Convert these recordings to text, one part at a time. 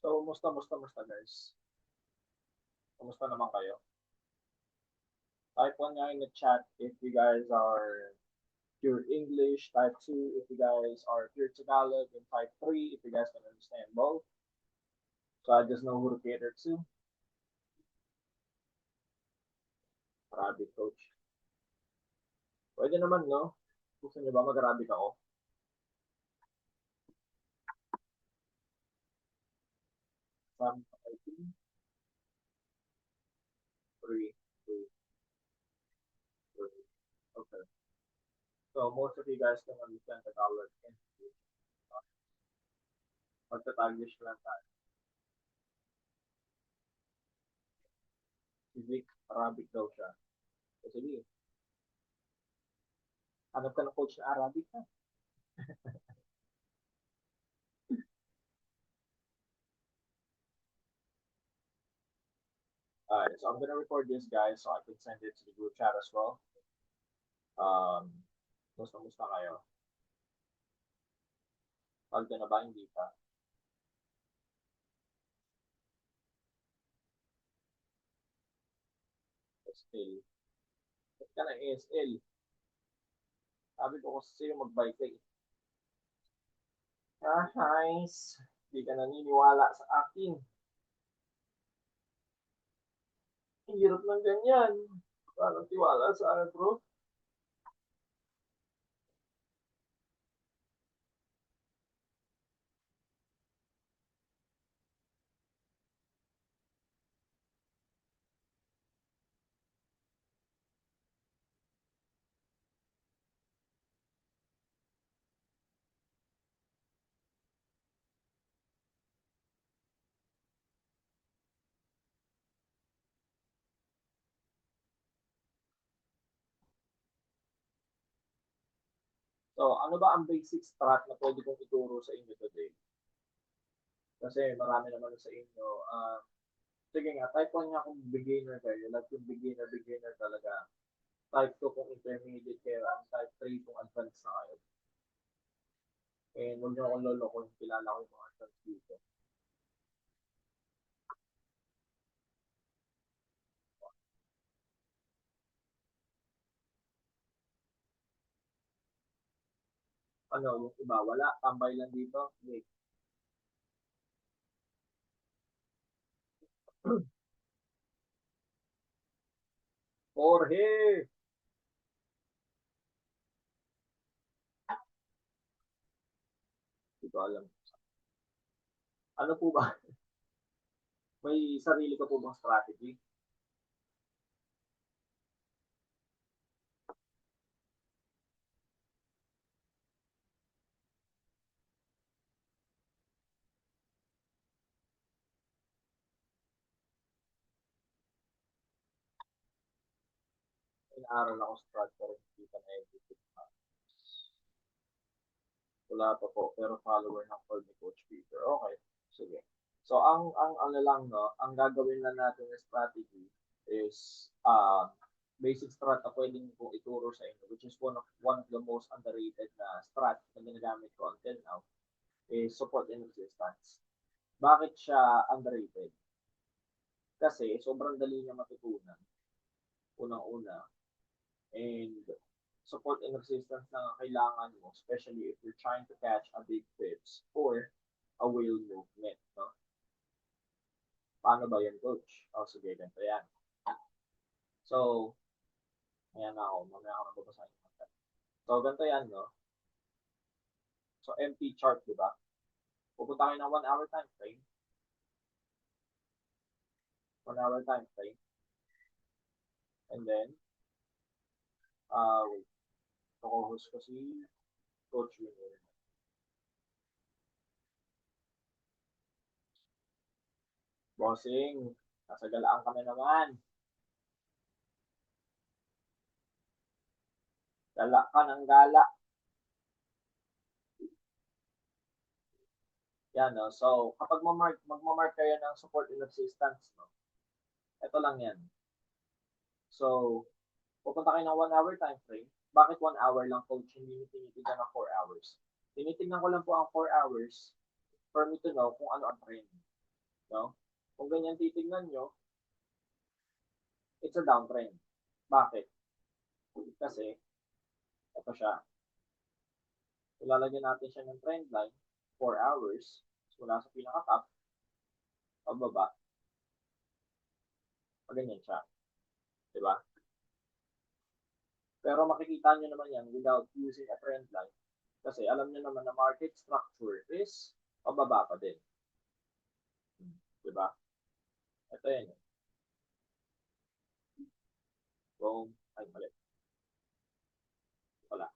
So, musta guys? Kumusta naman kayo? Type 1 nga in the chat if you guys are pure English, type 2 if you guys are pure Tagalog, and type 3 if you guys can understand both. So I just know who to cater to. Arabic coach. Pwede naman, no? Gusto niyo ba mag-Arabic ako? Some typing. 3, 2, 3. Okay. So most of you guys can understand Tagalog and English. Magta-Taglish lang tayo. Si Vic, Arabic daw siya. So sige, hanap ka ng coach na Arabic na. Alright, so I'm gonna record this, guys, so I can send it to the group chat as well. Musta kayo? Pag na ba, hindi pa? SL. Ba't ka na ASL? Sabi ko kasi sa'yo mag-bike ka eh. Ah, guys. Hindi ka naniniwala sa akin. Hirap ng ganyan. Parang tiwala sa akin, bro. So, ano ba ang basic strat na pwede kong ituro sa inyo today? Kasi marami naman sa inyo. Sige nga, type 1 nga kung beginner kayo. Like yung beginner talaga. Type 2 kung intermediate kayo. Ang type 3 kung advanced na kayo. And huwag niyo akong lolo kung kilala ko yung mga advanced dito. Ano, yung iba, wala. Tambay lang dito. Wait. Jorge! Hindi ko alam. Ano po ba? May sarili ka po bang strategy? Inaaral ako strat pero hindi pa na-edit. Wala pa po, pero follower ng call ni Coach Peter. Okay, sige. So, ang ano lang, no, ang gagawin lang natin na strategy is basic strat na pwedeng kong ituro sa inyo, which is one of the most underrated na strat na ginagamit ko until now, is support and resistance. Bakit siya underrated? Kasi sobrang dali niya matutunan. Unang-una. And support and resistance na kailangan mo, especially if you're trying to catch a big fish or a whale movement. No? Paano ba yan, coach? O, sige, ganito yan. So, ayan na ako. Mamaya ako nagbabasahin. So, ganito yan, no? So, empty chart, di ba? Pupunta kayo ng 1 hour time frame. 1 hour time frame. And then, wait. Co-host ko si Coach Winner. Bossing, nasa galaan kami naman. Gala ka ng gala. Yan, no? So, kapag magmamark kayo ng support and resistance, no? Ito lang yan. So, pupunta kayo ng 1 hour time frame. Bakit 1 hour lang, coach? Hindi nyo tinitignan ng 4 hours. Tinitignan ko lang po ang 4 hours for me to know kung ano ang trend. No? Kung ganyan titignan nyo, it's a downtrend. Bakit? Kasi, ito siya. Ilalagyan natin siya ng trend line, 4 hours, mula sa pinaka-top, pababa, ganyan siya. Diba? Pero makikita nyo naman yan without using a trend line. Kasi alam nyo naman na market structure is pababa pa din. Diba? Ito yan. Boom. Ay, mali. Wala.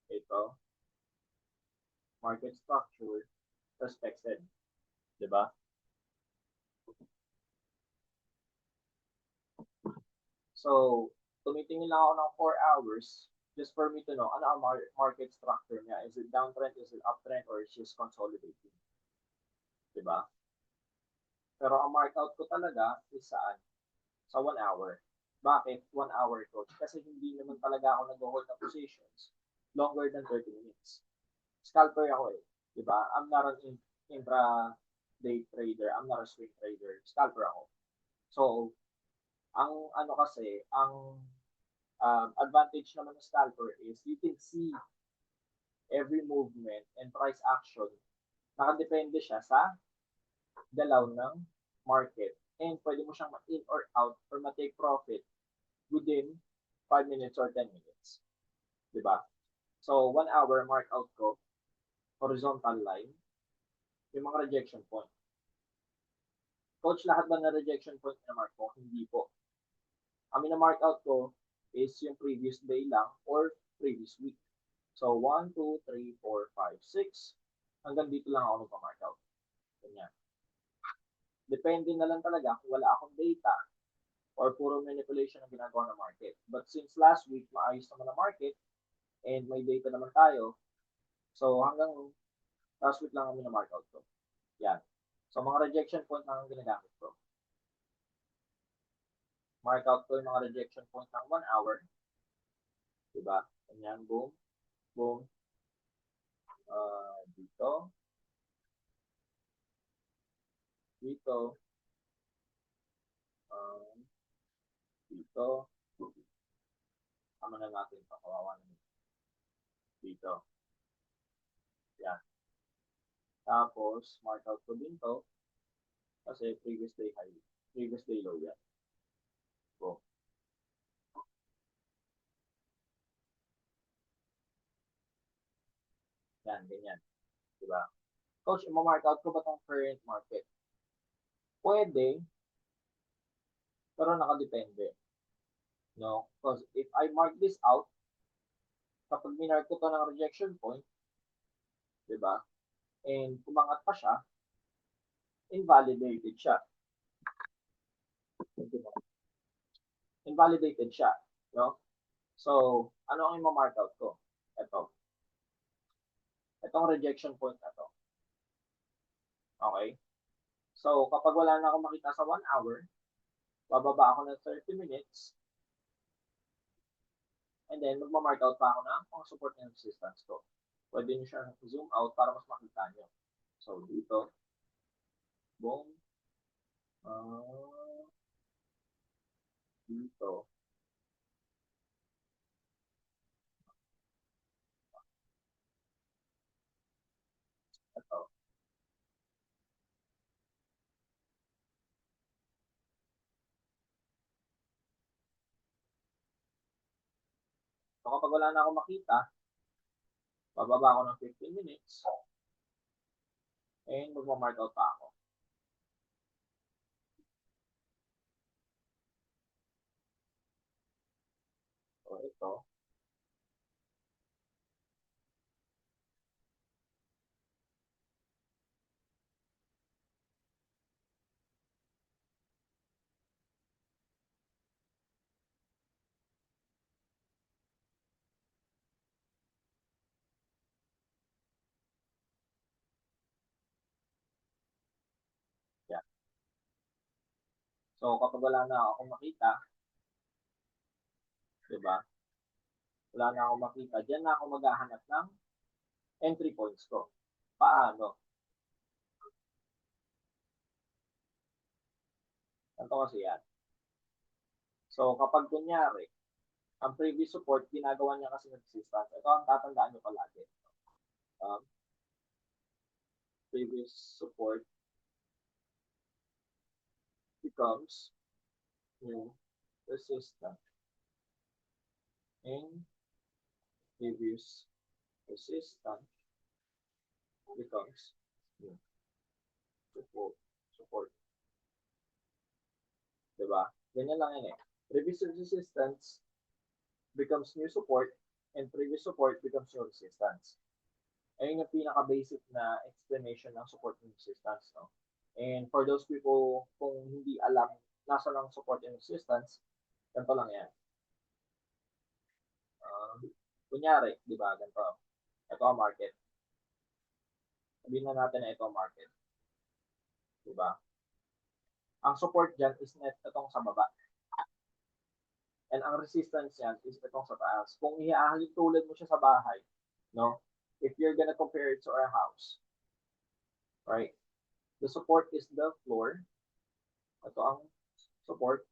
Ito. Market structure respected. Diba? So, tumitingin lang ako ng 4 hours just for me to know ano ang market structure niya. Is it downtrend, is it uptrend, or is it just consolidating? Diba? Pero ang markout ko talaga is saan? Sa 1 hour. Bakit 1 hour, coach? Kasi hindi naman talaga ako nag-hold ng positions longer than 30 minutes. Scalper ako eh. Diba? I'm not an intra-day trader. I'm not a swing trader. Scalper ako. So, ang ano kasi, ang advantage naman ng scalper is you can see every movement and price action. Nakadepende siya sa galaw ng market. And pwede mo siyang ma-in or out or ma-take profit within 5 minutes or 10 minutes. Diba? So, 1 hour mark out ko, horizontal line, yung mga rejection point. Coach, lahat ba na rejection point na mark ko? Hindi po. Ang na-mark out ko is yung previous day lang or previous week. So, 1, 2, 3, 4, 5, 6. Hanggang dito lang ako nagpa-mark out. Ganyan. Depende na lang talaga kung wala akong data or puro manipulation ang ginagawa ng market. But since last week, maayos naman ang market and may data naman tayo, so hanggang last week lang kami na-mark out ko. Yan. So, mga rejection point lang ang ginagamit ko. Mark out ko yung mga rejection point ng 1 hour. Diba? Ganyan, boom, boom. Dito. Dito. Dito. Tama na natin ito. Kawawa na dito. Yan. Tapos, mark out ko din to. Kasi previous day high. Previous day low yan. Boom. Yan, ganyan. Diba? Coach, ima-mark out ko ba tong current market? Pwede, pero nakadepende. No? Because if I mark this out, kapag minark ko to ng rejection point, diba? And kumangat pa siya, invalidated siya. Invalidated siya. No? So, ano ang ima-mark out ko? Ito. Itong rejection point na to. Okay? So, kapag wala na akong makita sa 1 hour, bababa ako ng 30 minutes, and then magma-mark out pa ako ng mga support and resistance ko. Pwede nyo siya zoom out para mas makita nyo. So, dito, boom, dito, ito. So, kapag wala na akong makita, bababa ako ng 15 minutes, and magma-mark out pa ako. So, ito, yan. So, kapag wala na akong makita, diba? Wala na akong makita, dyan na ako maghahanap ng entry points ko. Paano? Ganito kasi yan. So, kapag kunyari, ang previous support, ginagawa niya kasi resistance. Ito ang tatandaan nyo palagi. Previous support becomes new resistance. And previous resistance becomes new support. Diba? Ganyan lang yun eh. Previous resistance becomes new support and previous support becomes new resistance. Ayun yung pinaka-basic na explanation ng support and resistance. No? And for those people kung hindi alam nasa lang support and resistance, ganito lang yan. Kunyari, di ba, ganito. Ito ang market. Sabihin na natin na ito ang market. Di ba? Ang support dyan is net itong sa baba. And ang resistance yan is itong sa taas. Kung ihahalin tulad mo siya sa bahay, no? If you're gonna compare it to our house, right? The support is the floor. Ito ang support.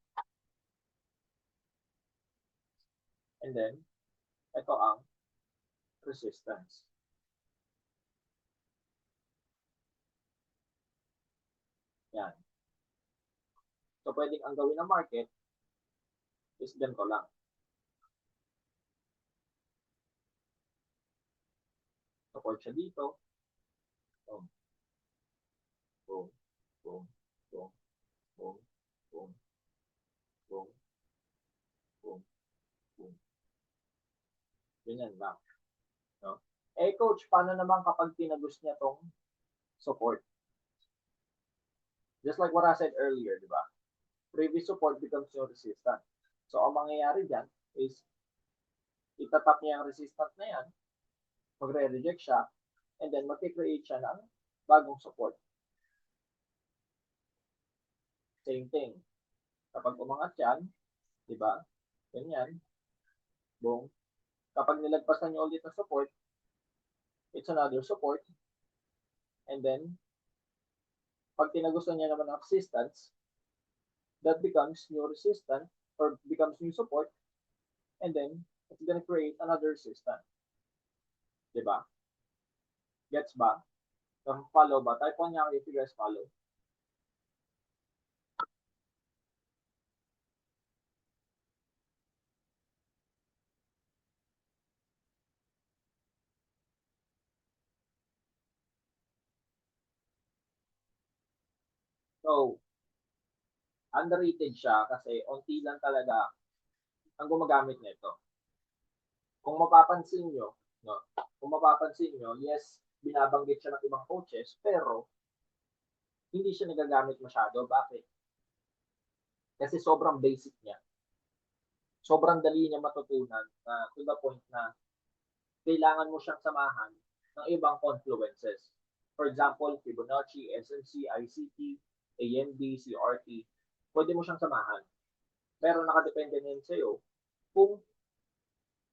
And then, ito ang resistance. Yan. So, pwedeng ang gawin ng market is ganito lang. Support siya dito. Boom. Boom. Boom. Boom. Boom. Boom. Boom. Boom. Boom. Ganyan lang. No? Eh, coach, paano naman kapag tinagos niya tong support? Just like what I said earlier, di ba? Previous support becomes your resistance. So, ang mangyayari dyan is itatap niya ang resistance na yan, magre-reject siya, and then mag-create siya ng bagong support. Same thing. Kapag umangat yan, di ba? Ganyan. Boom. Kapag nilagpasan niyo ulit ang support, it's another support. And then, pag tinagusan niya naman ang resistance, that becomes new resistance or becomes new support. And then, it's gonna create another resistance. Diba? Gets ba? Follow ba? Type 1 niya if you guys follow. So, underrated siya kasi onti lang talaga ang gumagamit nito. Kung mapapansin nyo, no? Kung mapapansin nyo, yes, binabanggit siya ng ibang coaches, pero hindi siya nagagamit masyado. Bakit? Kasi sobrang basic niya. Sobrang dali niya matutunan to the point na kailangan mo siyang samahan ng ibang confluences. For example, Fibonacci, SNC, ICT, AMD, CRT. Pwede mo siyang samahan. Pero nakadepende din sa'yo kung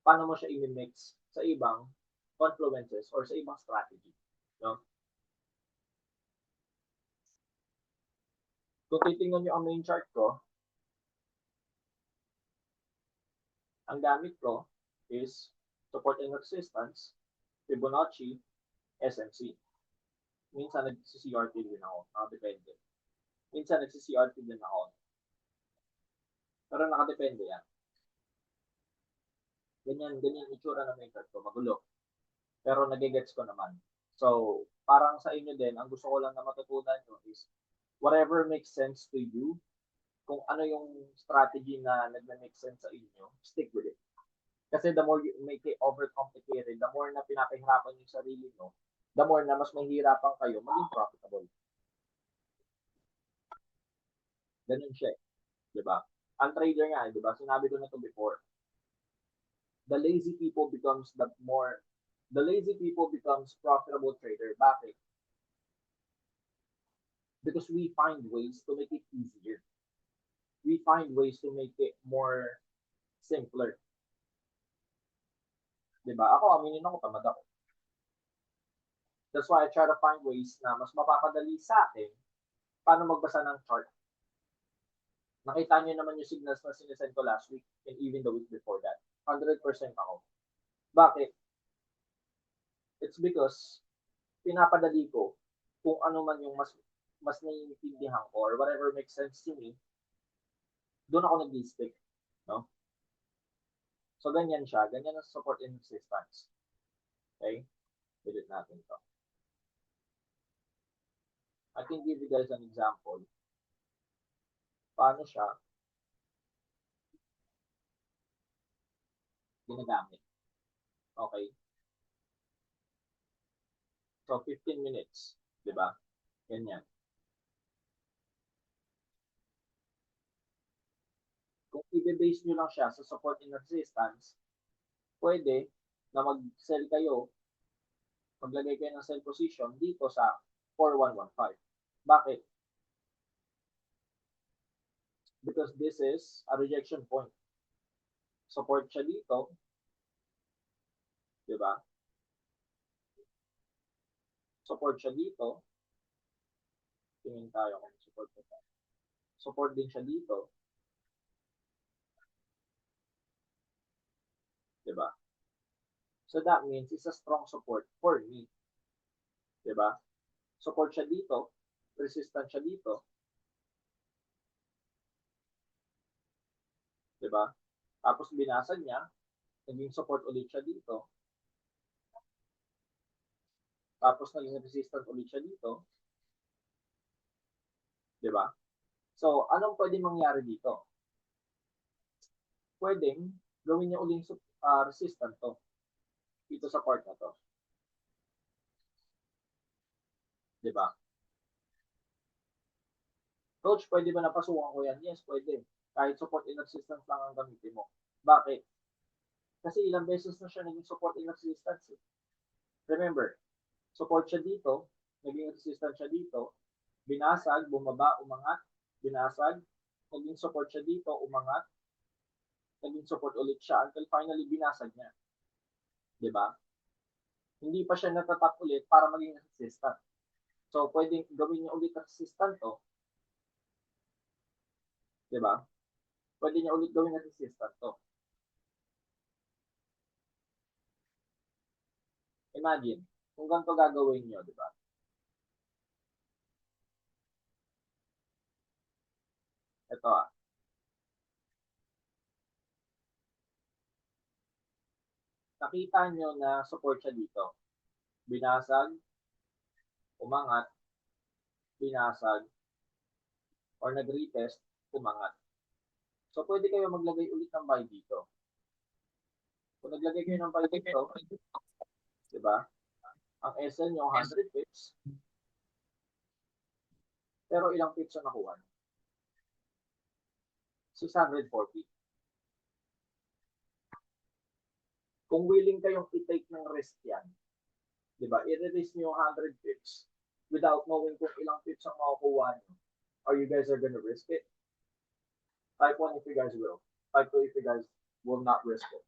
paano mo siya i-mix sa ibang confluences or sa ibang strategy. No? Kung titingnan nyo ang main chart ko, ang gamit ko is support and resistance, Fibonacci, SNC. Minsan nag-CRT din ako. Nakadepende. Minsan nag-CRT din ako. Pero nakadepende yan. Ganyan itsura ng main chart ko. Magulo. Pero nagigets ko naman. So, parang sa inyo din, ang gusto ko lang na matutunan nyo is whatever makes sense to you, kung ano yung strategy na nag-make sense sa inyo, stick with it. Kasi the more you make it overcomplicated, the more na pinapahirapan yung sarili mo, the more na mas mahihirapan kayo maging profitable. Ganun siya. Diba? Ang trader nga, diba? Sinabi ko na to before. The lazy people becomes profitable trader. Bakit? Because we find ways to make it easier. We find ways to make it more simpler. Diba? Ako, aminin ako, tamad ako. That's why I try to find ways na mas mapapadali sa atin paano magbasa ng chart. Nakita niyo naman yung signals na sinesend ko last week and even the week before that. 100% ako. Bakit? It's because pinapadali ko kung ano man yung mas naiintindihan ko or whatever makes sense to me, doon ako nag-stick. No? So, ganyan siya. Ganyan ang support and resistance. Okay? Ulit natin to. I can give you guys an example. Paano siya ginagamit. Okay? So, 15 minutes. Diba? Ganyan. Kung i-base nyo lang siya sa support and resistance, pwede na mag-sell kayo, maglagay kayo ng sell position dito sa 4115. Bakit? Because this is a rejection point. Support siya dito. Diba? Support siya dito. Tingin tayo kung support siya. Support din siya dito. Diba? So that means it's a strong support for me. Diba? Support siya dito. Resistance siya dito. Diba? Tapos binasag niya. Naging support ulit siya dito. Tapos naging resistance ulit siya dito. Diba? So, anong pwede mangyari dito? Pwedeng gawin niya uling resistant to. Dito sa part na to. Diba? Coach, pwede ba napasukan ko yan? Yes, pwede. Kahit support and resistance lang ang gamitin mo. Bakit? Kasi ilang beses na siya naging support and resistance. Remember, support siya dito, naging resistance siya dito, binasag, bumaba, umangat, binasag, naging support siya dito, umangat, naging support ulit siya until finally binasag niya. Diba? Hindi pa siya natatap ulit para maging resistant. So, pwedeng gawin niya ulit resistant to. Diba? Pwede niya ulit gawin resistant to. Imagine, kung ganito gagawin niyo, diba? Ito Nakita niyo na support siya dito. Binasag, umangat, binasag, or nag-retest, umangat. So, pwede kayo maglagay ulit ng buy dito. Kung naglagay kayo ng buy dito, di ba? Ang SL nyo, 100 pips. Pero ilang pips ang nakuha? 640. Kung willing kayong i-take ng risk yan, di ba? I-risk nyo yung 100 pips without knowing kung ilang pips ang makukuha nyo. Or you guys are gonna risk it? Type 1 if you guys will. Type 2 if you guys will not risk it.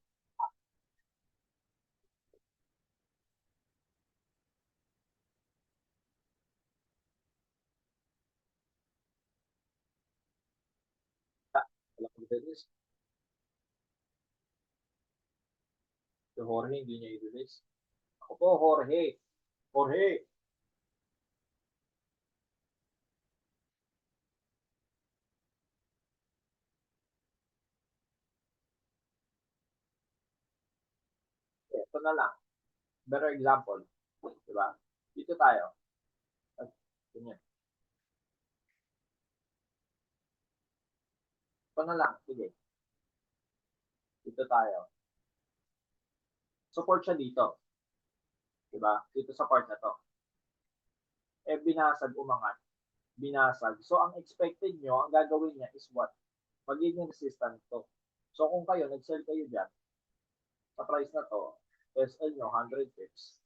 Wala kong risk. Si Jorge, hindi niya i-release. Ako po, Jorge. Jorge. Ito na lang. Better example. Diba? Dito tayo. Ganyan. Ito na lang. Sige. Dito tayo. Support siya dito. Diba? Dito sa part na to. Eh, binasag, umangat. Binasag. So, ang expected nyo, ang gagawin niya is what? Magiging resistant to. So, kung kayo, nag-sell kayo dyan, sa price na to, SL nyo, 100 pips.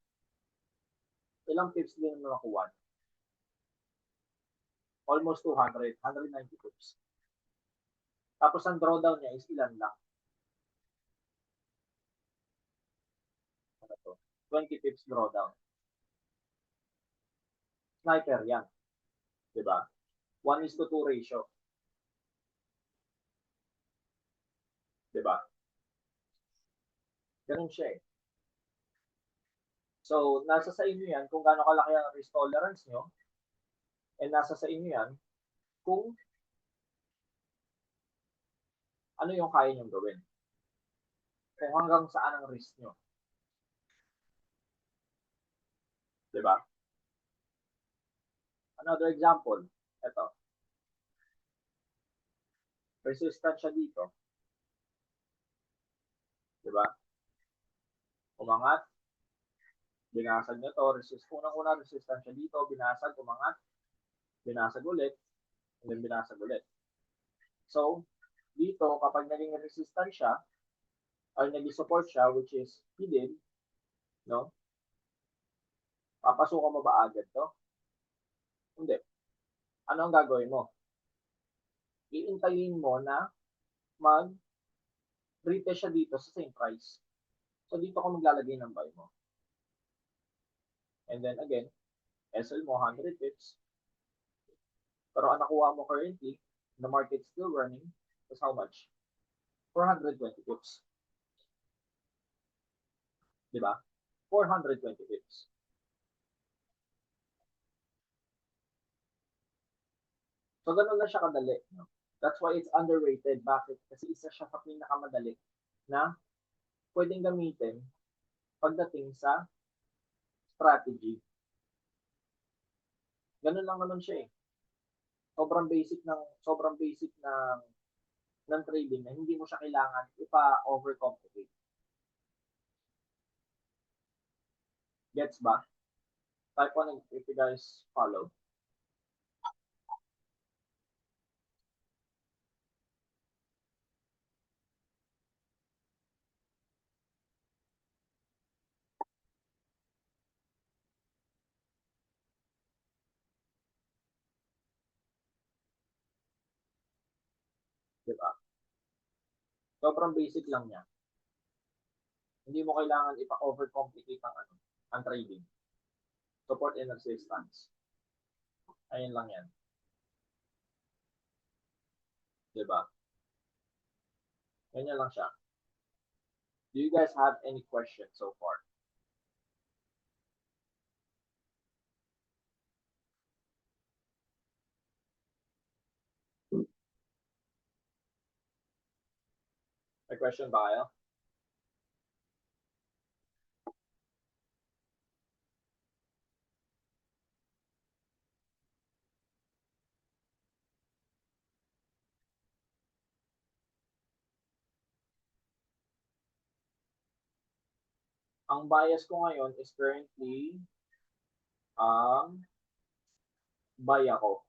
Ilang pips din na nakuha? Almost 200, 190 pips. Tapos, ang drawdown niya is ilan lang? 20 pips drawdown. Sniper yan. Diba? 1:2 ratio. Ganun siya eh. So, nasa sa inyo yan kung gaano kalaki ang risk tolerance nyo, and nasa sa inyo yan kung ano yung kaya nyo gawin. Kung hanggang saan ang risk nyo. Diba? Another example, ito. Resistant siya dito. Diba? Umangat, binasag nyo to, unang-una resistant siya dito, binasag, umangat, binasag ulit, and then binasag ulit. So, dito, kapag naging resistant siya, or naging support siya, which is hidden, no? Papasukan mo ba agad to? Hindi. Ano ang gagawin mo? Iintayin mo na mag-retest siya dito sa same price. So, dito ka maglalagay ng buy mo. And then again, SL mo 100 pips. Pero ang nakuha mo currently, the market still running, is how much? 420 pips. Diba? 420 pips. So, ganun na siya kadali. No? That's why it's underrated. Bakit? Kasi isa siya sa pinakamadali na pwedeng gamitin pagdating sa strategy. Ganun lang naman siya eh. Sobrang basic ng trading na hindi mo siya kailangan ipa-overcomplicate. Gets ba? Type 1 if you guys follow. Diba? Sobrang basic lang niya. Hindi mo kailangan ipa-overcomplicate ang trading. Support and resistance. Ayun lang yan. Diba? Ganyan lang siya. Do you guys have any questions so far? May question ba kayo? Ang bias ko ngayon is currently buy ako.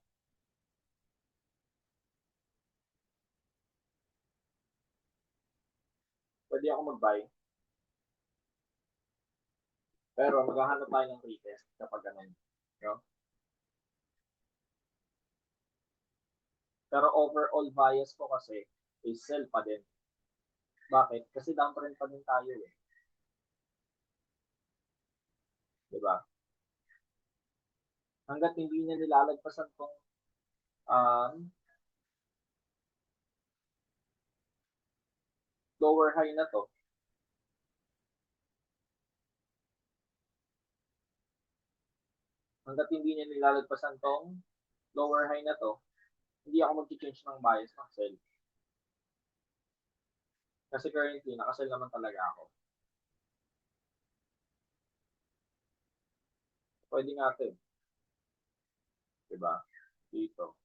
Pwede ako mag-buy. Pero maghahanap tayo ng retest kapag ganun. No? Pero overall bias ko kasi is sell pa din. Bakit? Kasi downtrend pa din tayo eh. Diba? Hanggat hindi niya nilalagpasan tong lower high na to, hanggat hindi niya nilalagpasan tong lower high na to, hindi ako mag-change ng bias ng sell. Kasi currently, nakasell naman talaga ako. Pwede natin. Diba? Dito.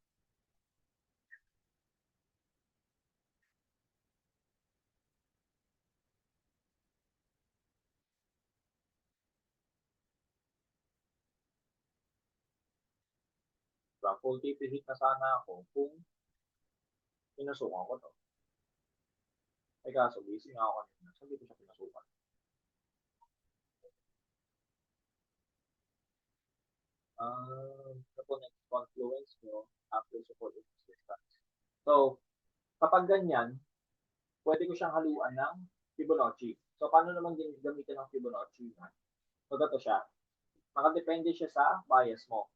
Diba? Full TP hit na sana ako kung pinasukan ko to. Ay kaso, busy nga ako kanina. So, hindi ko siya pinasukan. Ito next confluence nyo after support and resistance. So, kapag ganyan, pwede ko siyang haluan ng Fibonacci. So, paano naman gamitin ng Fibonacci? So, ito siya. Nakadepende siya sa bias mo.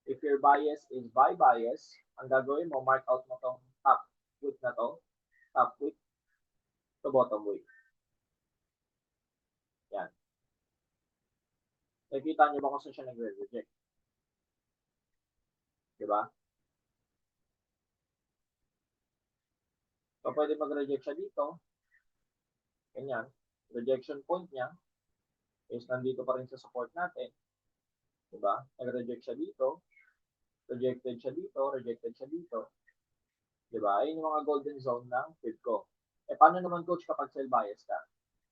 If your bias is buy bias, ang gagawin mo, mark out mo tong top wick na to, top wick to bottom wick. Nakikita niyo ba kung saan siya nagre-reject? Diba? So, pwede mag-reject siya dito. Ganyan. Rejection point niya is nandito pa rin sa support natin. Diba? Nag-reject siya dito. Rejected siya dito. Rejected siya dito. Diba? Ayun yung mga golden zone ng feed ko. Paano naman coach kapag sell bias ka?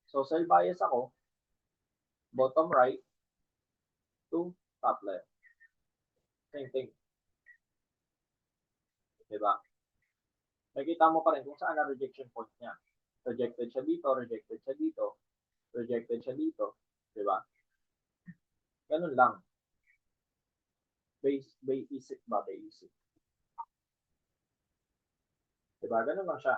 So, sell bias ako, bottom right to top left. Same thing. Diba? Nakita mo pa rin kung saan ang rejection point niya. Rejected siya dito, rejected siya dito, rejected siya dito. Diba? Ganun lang. Basic ba? Basic. Diba? Ganun lang siya.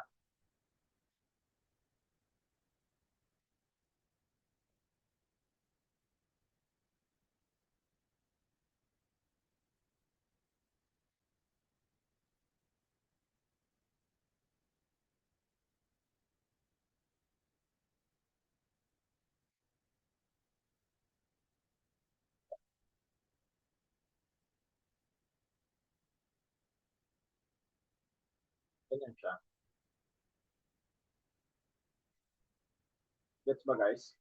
Ganyan siya. Gets ba guys?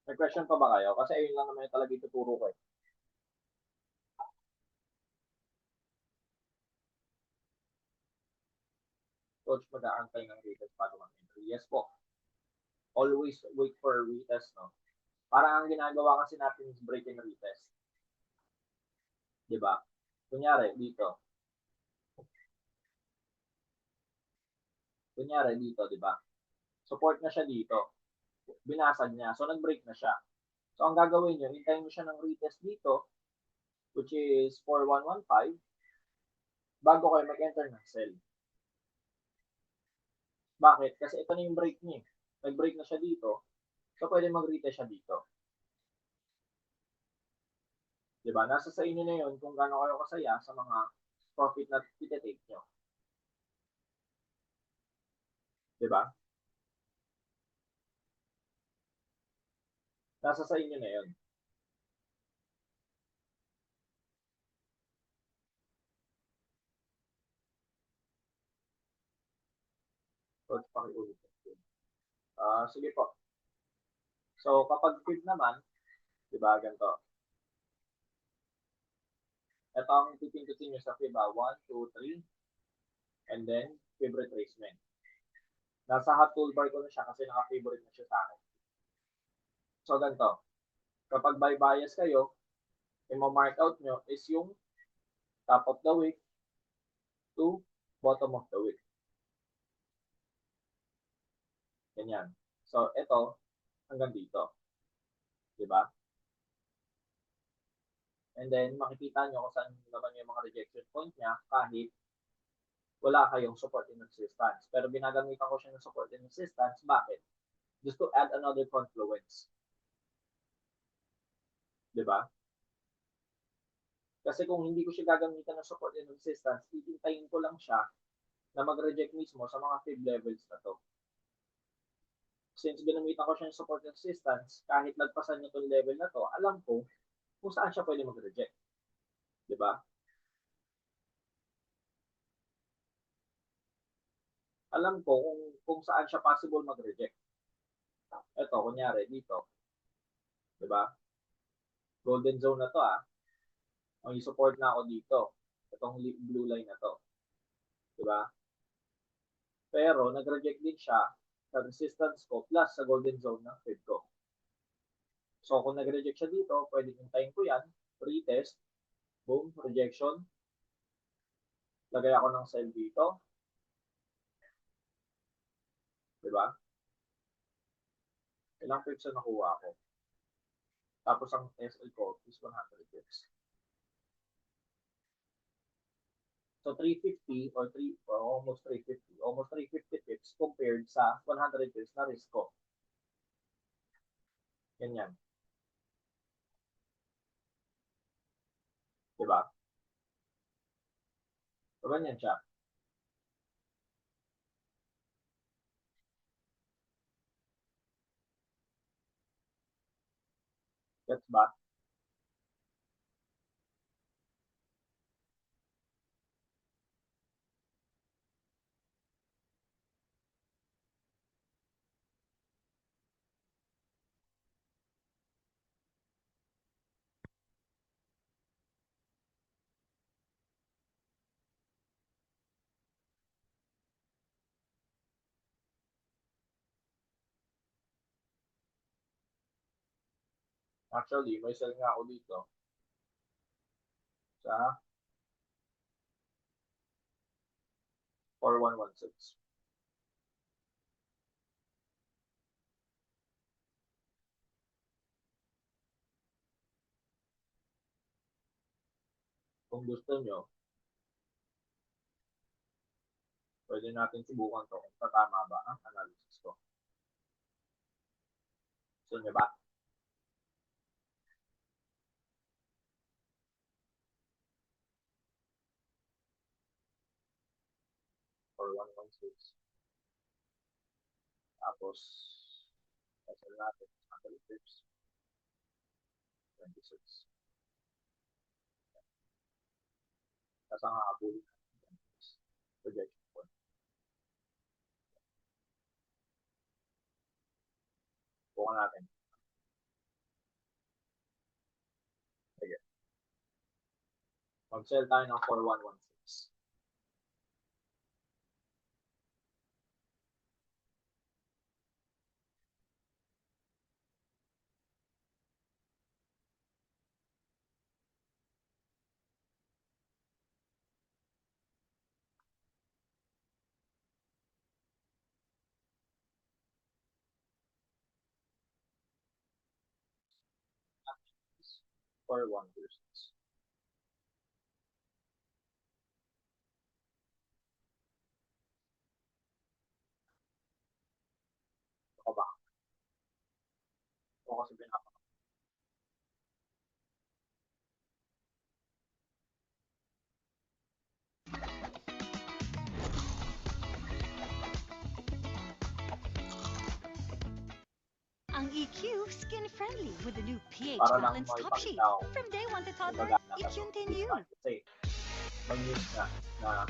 May question pa ba kayo? Kasi ayun lang naman yung talaga ituturo ko eh. Coach, mag-aantay ng retest bago mag-entry. Yes po. Always wait for retest, no? Parang ang ginagawa kasi natin is break and retest. Diba? Kunyari, dito. Kunyari, dito, diba? Support na siya dito. Binasag niya. So, nag-break na siya. So, ang gagawin nyo, hintayin mo siya ng retest dito, which is 4115, bago kayo mag-enter ng sell. Bakit? Kasi ito na yung break niya. Nag-break na siya dito, so pwede mag-retest siya dito. Diba? Nasa sa inyo na yun kung gaano kayo kasaya sa mga profit na itetake nyo. Diba? Nasa sa inyo na yun. So, pakiulit. Sige po. So, kapag fib naman, diba, ganito. Ito ang pipindutin nyo sa fib, 1, 2, 3, and then fib retracement. Nasa hot toolbar ko na siya kasi naka-favorite na siya sa akin. So, ganito. Kapag by bias kayo, yung mark out nyo is yung top of the wick to bottom of the wick. Ganyan. So, ito, hanggang dito. Diba? And then, makikita nyo kung saan naman yung mga rejection point niya kahit wala kayong support and resistance. Pero binagamitan ko siya ng support and resistance. Bakit? Just to add another confluence. Diba? Kasi kung hindi ko siya gagamitan ng support and resistance, titintayin ko lang siya na mag-reject mismo sa mga fib levels na to. Since ginamitan ko siya ng support and resistance, kahit lagpasan niya itong level na to, alam ko kung saan siya pwede mag-reject. Diba? Alam ko kung saan siya possible mag-reject. Ito, kunyari, dito. Diba? Golden zone na to May support na ako dito. Itong blue line na to. Diba? Pero, nag-reject din siya sa resistance ko plus sa golden zone ng fib ko. So, kung nag-reject siya dito, pwede hintayin ko yan. Retest. Boom. Rejection. Lagay ako ng sell dito. Diba? Ilang pips na nakuha ko. Tapos ang SL ko is 100 pips. So 350 or almost 350, almost 350 pips compared sa 100 pips na risk ko. Ganyan. Diba? So ganyan siya. Gets ba? Actually, may sell nga ako dito sa 4116. Kung gusto nyo, pwede natin subukan to kung tatama ba ang analysis ko. Gusto nyo ba? For 116. Tapos, sell natin 100 pips. 26. Tapos ang habulin natin is projection point. Bukan natin. Sige. Mag-sell tayo ng 4116. For 126. Ako ba? Ako kasi pinapa. Ang EQ, skin-friendly with the new pH Para lang Balance Top Sheet. maipakita ko From day 1 to toddler, gagana it ka. continue. Kasi may news na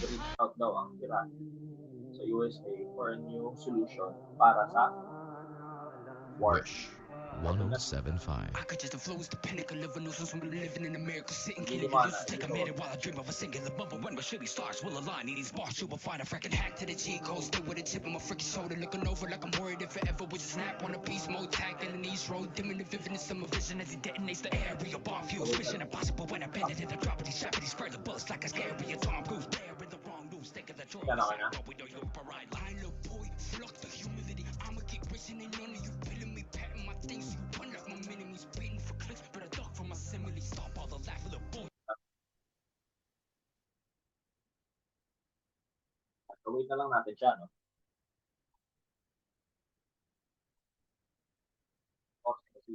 reach out daw ang Iran sa USA for a new solution para sa war. Wish 1075. I could just influence the pinnacle of a nuisance when we're living in America, sitting Hindi killing mana, used to take a ito. minute while I dream of a singular bubble. When my shitty stars will align, in these bars you will find a freaking hack to the G code. Stay with a tip on my freaking shoulder, looking over like I'm worried if it ever was a snap on a beast mode, tackling East Road, dimming the vividness of my vision as it detonates the area. Bomb fuels, mission impossible when I bend it in the drop of these tragedies, spur the bullets like a scary Tom Cruise. Player in the wrong news, thinking that you're but we know you're right. Line up, boy, flock the humility. I'ma get racing and none of you feeling me, patting my things. You one like my enemies, beating for clicks, but I duck from my simile. Stop all the laugh, little boy. Gawin na lang natin siya, no? Okay, kasi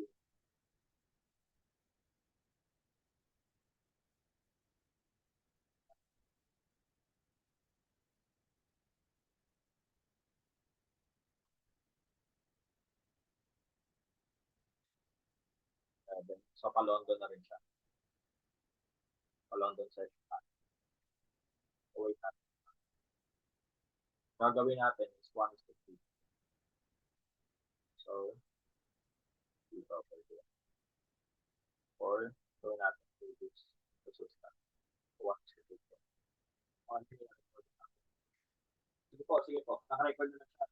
so pa-London na rin siya. Pa-London session pa. So wait natin. Gagawin natin is 1 is to 3. So, dito, pwede. Or, gawin natin 2 is resistance. 1 is to 3. Sige po. Naka-record na siya.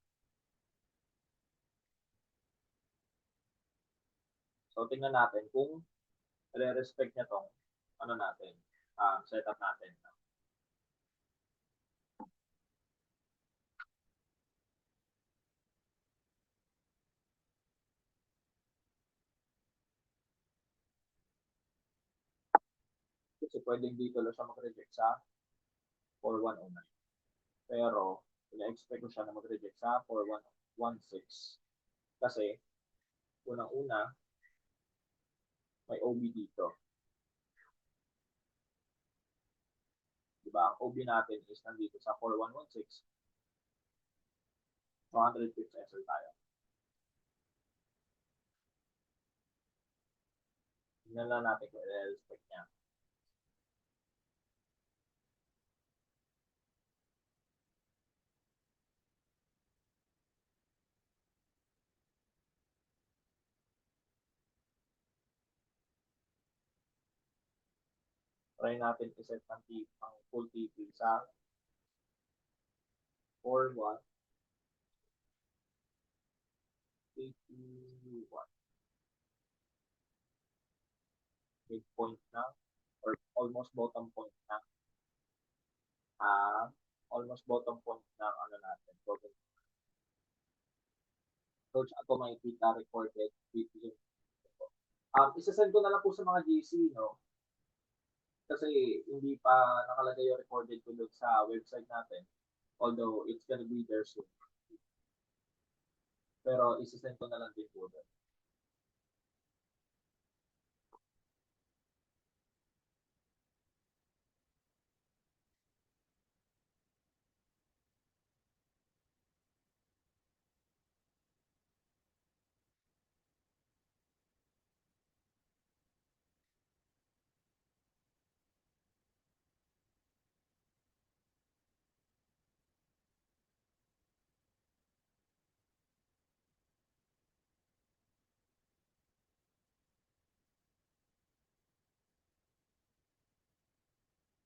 So, tingnan natin kung re-respect niya tong ano natin, setup natin. Kasi pwedeng dito lang siya mag-reject sa 4109. Pero, ina-expect ko siya na mag-reject sa 4116. Kasi, unang-una, may OB dito. Diba? Ang OB natin is nandito sa 4116. 200 pips SL tayo. Tingnan lang natin kung i-respect niya. Try natin i-set ang full TV sa 4181. Midpoint na or almost bottom point na. Almost bottom point ng ano natin. Coach, ako makikita recorded video. Isasend ko na lang po sa mga GC, no? Kasi hindi pa nakalagay yung recorded ko doon sa website natin. Although it's gonna be there soon. Pero isasend ko na lang din po doon.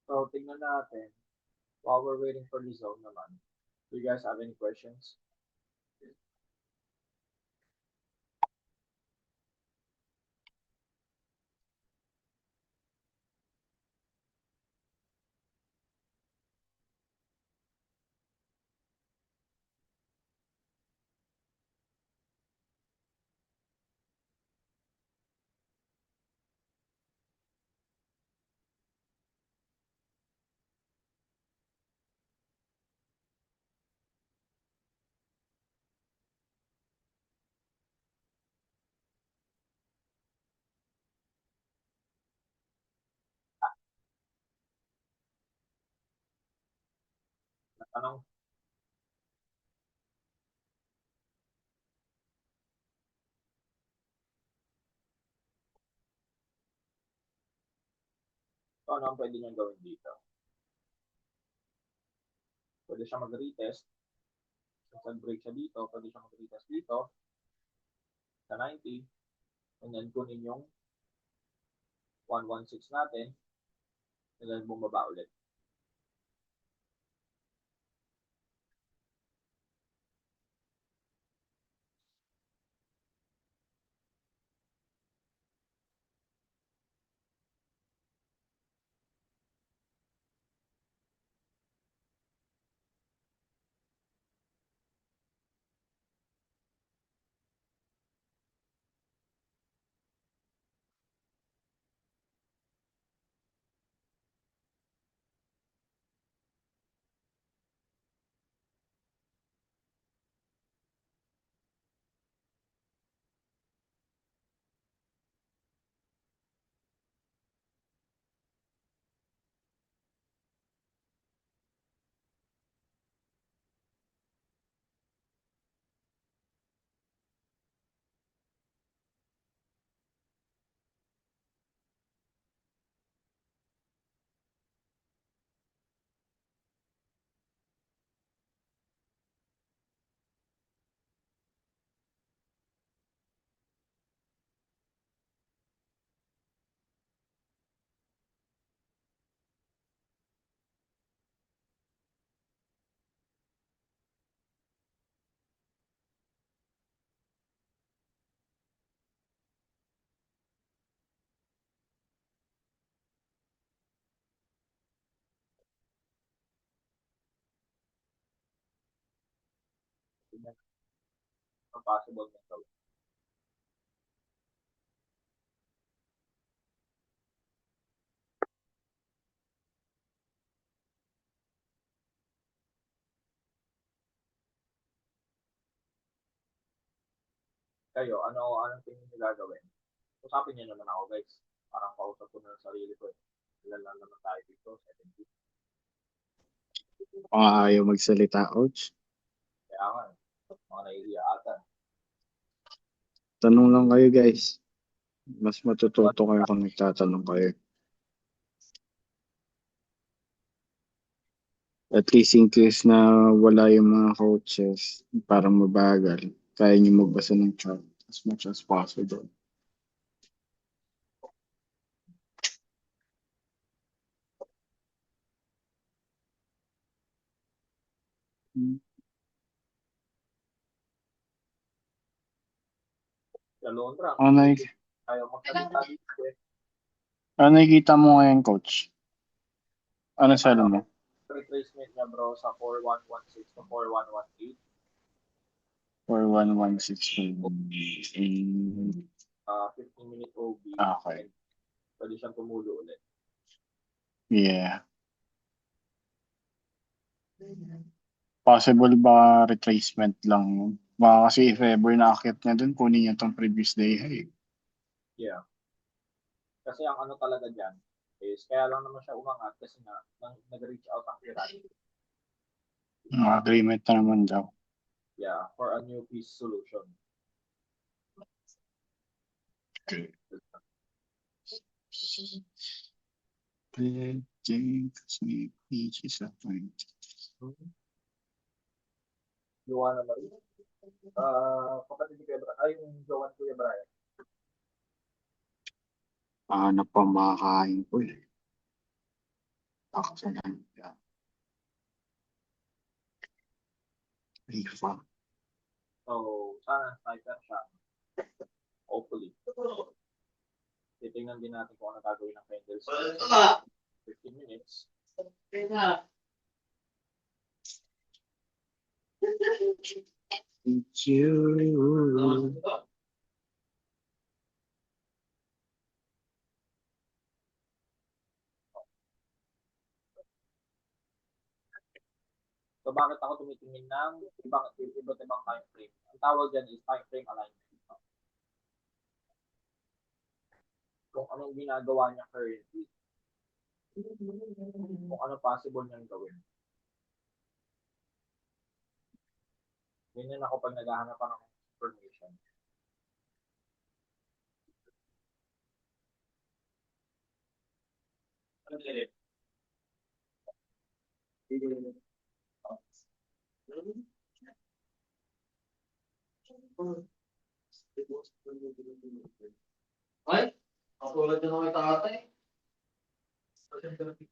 So, tingnan natin. While we're waiting for the zone naman. Do you guys have any questions? Tanong? So, ano ang pwede niyang gawin dito? Pwede siya mag-retest. Kung nag-break siya dito, pwede siya mag-retest dito sa 90. And then kunin yung 116 natin. And then bumaba ulit. Tingnan ang possible na gawin. Kayo, anong tingin niyo gagawin? Usapin niyo naman ako, guys. Parang kausap ko na ng sarili ko. Ilan lang naman tayo dito, 70. Ayaw magsalita, Ouch. Kaya nga, mga naiiya ata. Tanong lang kayo, guys. Mas matututo kayo kung nagtatanong kayo. At least in case na wala yung mga coaches, parang mabagal, kaya niyo magbasa ng chart as much as possible. Sa Londra, Ano, ayaw magsalita dito eh. ano nakikita mo ngayon, coach? Ano sa mo? Retracement niya bro sa 4116 to 4118. 4116. 15-minute OB. Okay. And pwede siyang tumulo ulit. Yeah. Possible ba retracement lang yun? Baka kasi if ever na-akit niya dun, kunin niya tong previous day high. Yeah. Kasi ang ano talaga dyan is kaya lang naman siya umangat kasi nga nag-reach out ang Iran. Agreement na naman daw. Yeah, for a new peace solution. Okay. Pledging kasi peach is a point. Gawa na rin. Kapatid ni Kuya Brian, ay yung gawa ni Kuya Brian. Napamakain ko eh. Ako sa nandiyan. Rifa. So, sana sniper siya. Hopefully. Titingnan din natin kung ano gagawin ng Pendles. 15 minutes. Thank you. So, bakit ako tumitingin ng iba't ibang time frame? Ang tawag dyan is time frame alignment. Kung anong ginagawa niya currently. Kung ano possible niyang gawin. Ganyan ako pag naghahanap pa ng information. Ay, katulad na ng tatay. Katulad na ng tatay.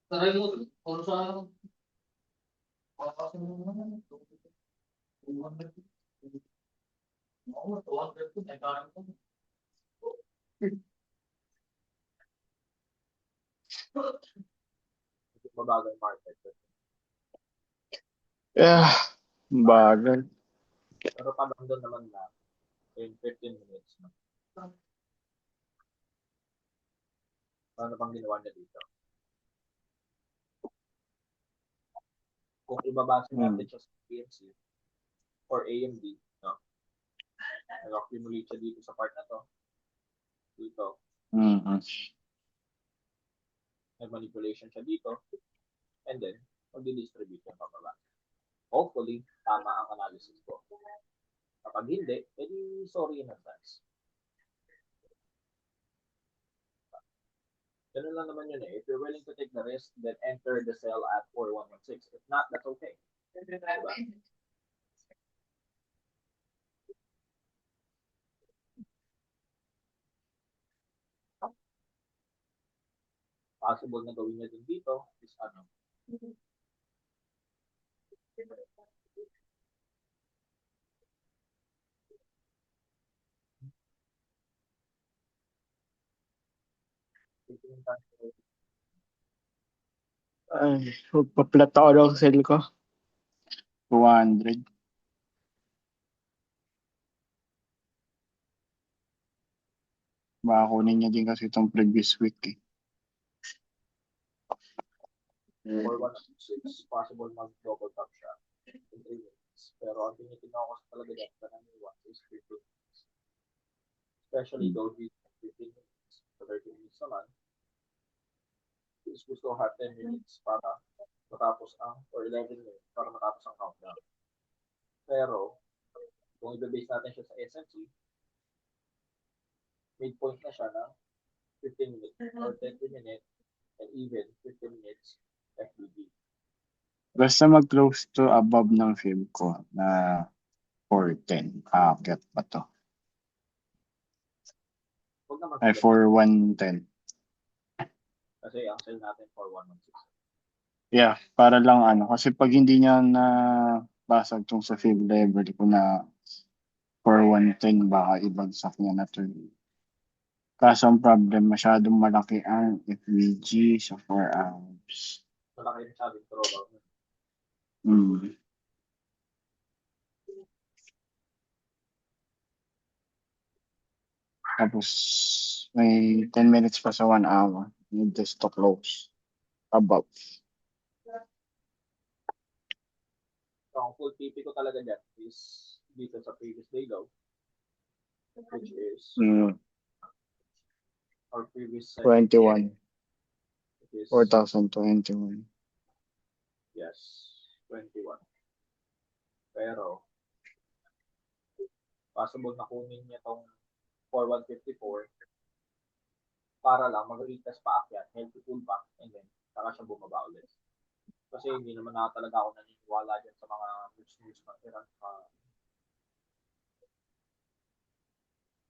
Taray mo, kung saan Mabagal market. Yeah, bagal. Pero parang doon naman na in 15 minutes. No? Ano pang ginawa niya dito? Kung ibabasa natin siya sa PNC or AMD, no? Nag-accumulate siya dito sa part na to. Dito. Nag-manipulation siya dito. And then, mag-distribute yung pababa. Hopefully, tama ang analysis ko. Kapag hindi, edi sorry in advance. Ganun lang naman yun eh. If you're willing to take the risk, then enter the sell at 4116. If not, that's okay. Diba? Possible na gawin niya din dito is ano. Ay, magpa-plot ako ng sell ko. 200. Baka kunin niya din kasi itong previous week eh. 4116, possible mag-double top siya. minutes. Pero ang tinitignan ko kasi talaga dyan sa naniwan is 15 minutes. Especially those 15 minutes. So 30 minutes naman, is gusto ko have 10 minutes para matapos or 11 minutes para matapos ang countdown. Pero, kung i-base natin siya sa SMC, midpoint na siya ng 15 minutes or 20 minutes and even 15 minutes FBB. Basta mag-close to above ng film ko na 410. Aakyat pa to. Huwag naman Ay, sila 4110. kasi ang sell natin for 116. Yeah, para lang kasi pag hindi niya na basag tong sa field level ko na 4110, baka ibagsak niya na to. Kaso ang problem, masyadong malaki ang FVG sa 4 hours. Malaki rin sabing throwback. Mm. Tapos, may 10 minutes pa sa 1 hour. Need this to close. Above. So, ang full TP ko talaga dyan is dito sa previous day daw, which is our previous 21. which is 4,021. yes, 21. Pero, possible na kunin niya tong 4154 para lang mag-retest pa akyat, healthy pullback, and then saka siya bumaba ulit. Kasi hindi naman na talaga ako naniniwala dyan sa mga news na Iran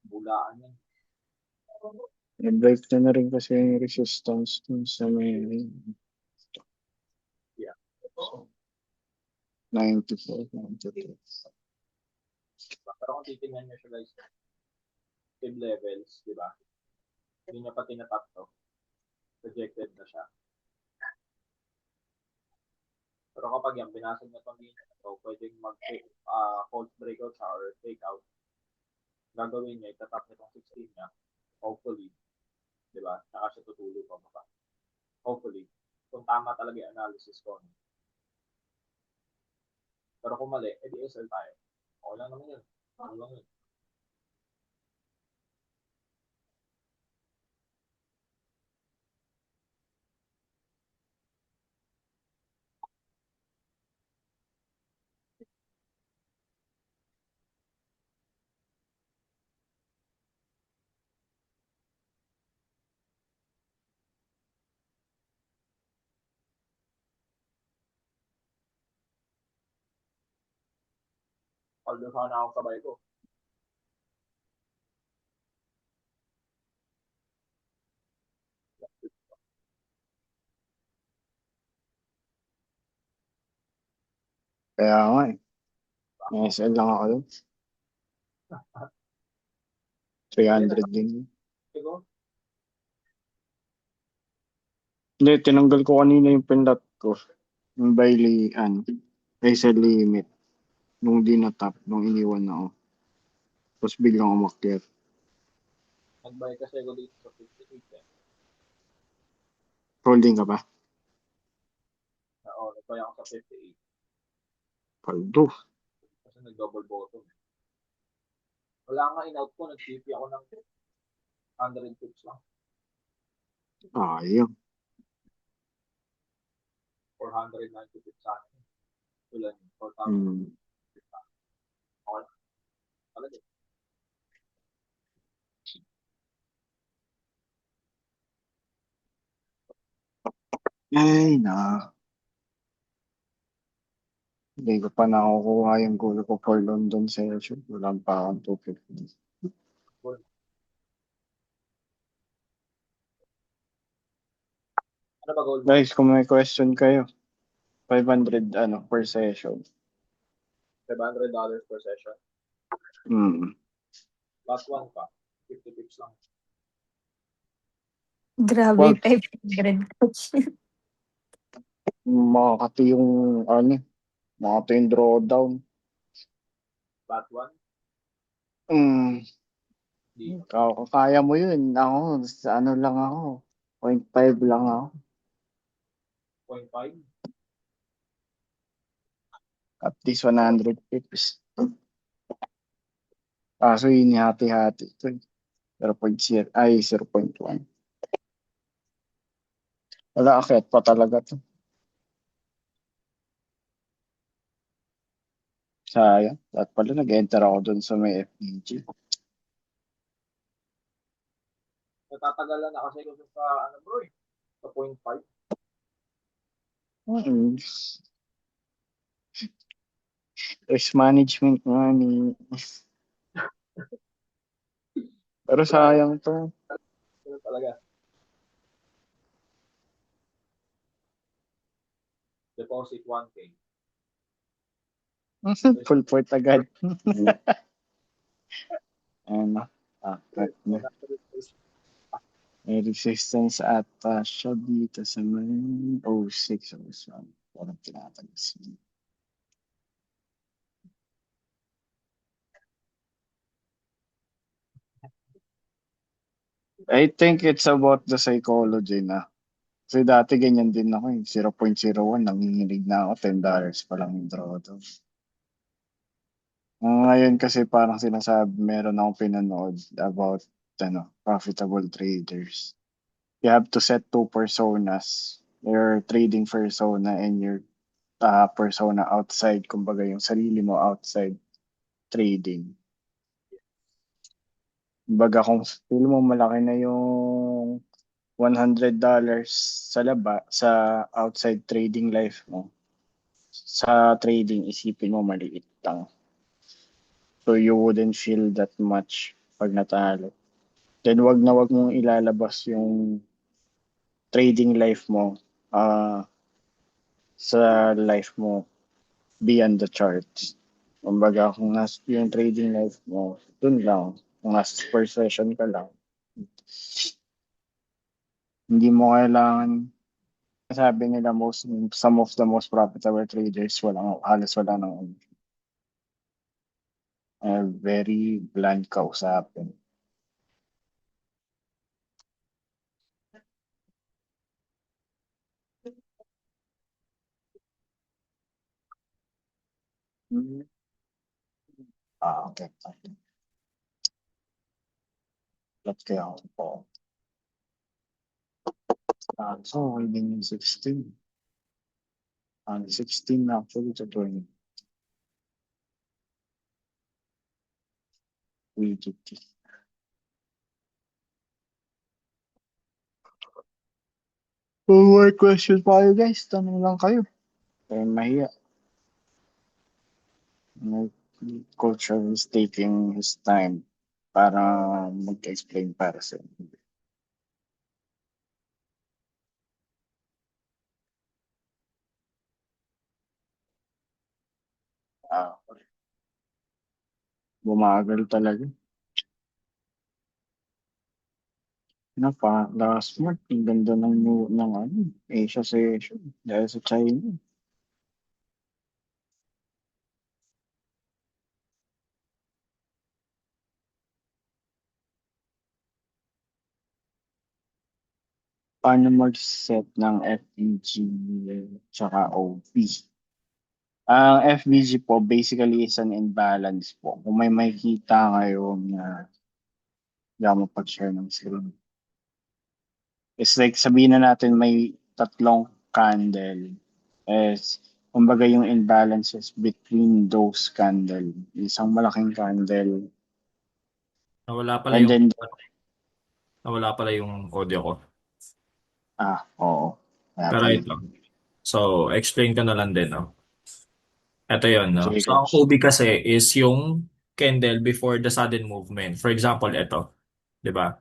bulaan yan. I-break na rin kasi yung resistance dun sa may Yeah. 94, 92. Pero kung titingnan nyo siya guys, fib levels, di ba? Hindi niya pa tinatap to. Rejected na siya. Pero kapag yan, binasag na itong linya na to, pwedeng false breakout siya or fake out. Gagawin niya, itatap nitong 16 niya. Hopefully, di ba? Saka siya tutuloy pa baka. Hopefully, kung tama talaga yung analysis ko. Pero kung mali, edi SL tayo. Okay lang naman yun. Okay lang yun. Although sana ako sabay ko. Kaya nga May SL lang ako dun. 300 din. Siguro, Hindi, tinanggal ko kanina yung pindat ko. Yung SL limit. Nung di na-tap, nung iniwan ako. Tapos biglang umakyat. nag-buy kasi ako dito sa 58 eh. Holding ka ba? Oo, nag-buy ako sa 58. Paldo. Kasi nag-double bottom. Wala nga in-out ko, nag-TP ako ng 100 pips lang. Ayun. 490 pips sa akin. Wala yun, 4,000. Okay. Talaga. Ay, na. Hindi ko pa nakukuha yung goal ko for London session. Wala pa akong 250. Ano ba goal mo? Guys, kung may question kayo, 500 per session. $500 per session. Last one pa, 50 pips lang. Grabe, Well, 500 coach. makakati yung makakati yung drawdown. Last one, di. Kaya mo yun. Ako, sa lang ako. 0.5 lang ako. 0.5. At least 100 pips. So inihati-hati ito. 0.0, ay 0.1. Wala, akyat pa talaga to. Sayang. At pala nag-enter ako dun sa may FPG. Natatagalan na kasi kung sa ano bro eh. Sa 0.5. Hmm. Risk management nga ni. Pero sayang to. Ganun talaga. Deposit 1K. Full port agad. Ano? Cut na. May resistance ata siya dito sa may 06 or something. Parang tinatagas. I think it's about the psychology na. Kasi dati ganyan din ako eh. 0.01, nanginginig na ako. $10 pa lang yung draw to. Ngayon kasi parang sinasabi, meron akong pinanood about profitable traders. You have to set two personas. Your trading persona and your persona outside. Kumbaga yung sarili mo outside trading. Kumbaga kung feel mo malaki na yung $100 sa outside trading life mo, sa trading isipin mo maliit lang. So you wouldn't feel that much pag natalo. Then wag mong ilalabas yung trading life mo sa life mo beyond the charts. Kumbaga kung nasa yung trading life mo, dun lang. Kung nasa per session ka lang, hindi mo kailangan. Sabi nila some of the most profitable traders halos wala nang very blunt kausapin. Okay. Let's kaya ako po. So, within yung 16. 16 actually to 20. Rigidity. More questions pa kayo guys. Tanong lang kayo. Kaya mahiya. Culture is taking his time para mag-explain para sa inyo. Bumagal talaga. Last month, ang ganda ng Asia session dahil sa China. Paano mag-set ng FBG tsaka OP? Ang FBG po basically is an imbalance po. Kung may makikita kayo na mapag-share ng screen. It's like sabihin na natin may tatlong candle. Kumbaga yung imbalances between those candle. Isang malaking candle. Nawala pala And yung then, nawala pala yung audio ko. oo. Pero ito. So, explain ko na lang din, no? Ito yun, no? Sige. So, ang OB kasi is yung candle before the sudden movement. For example, ito. Di ba?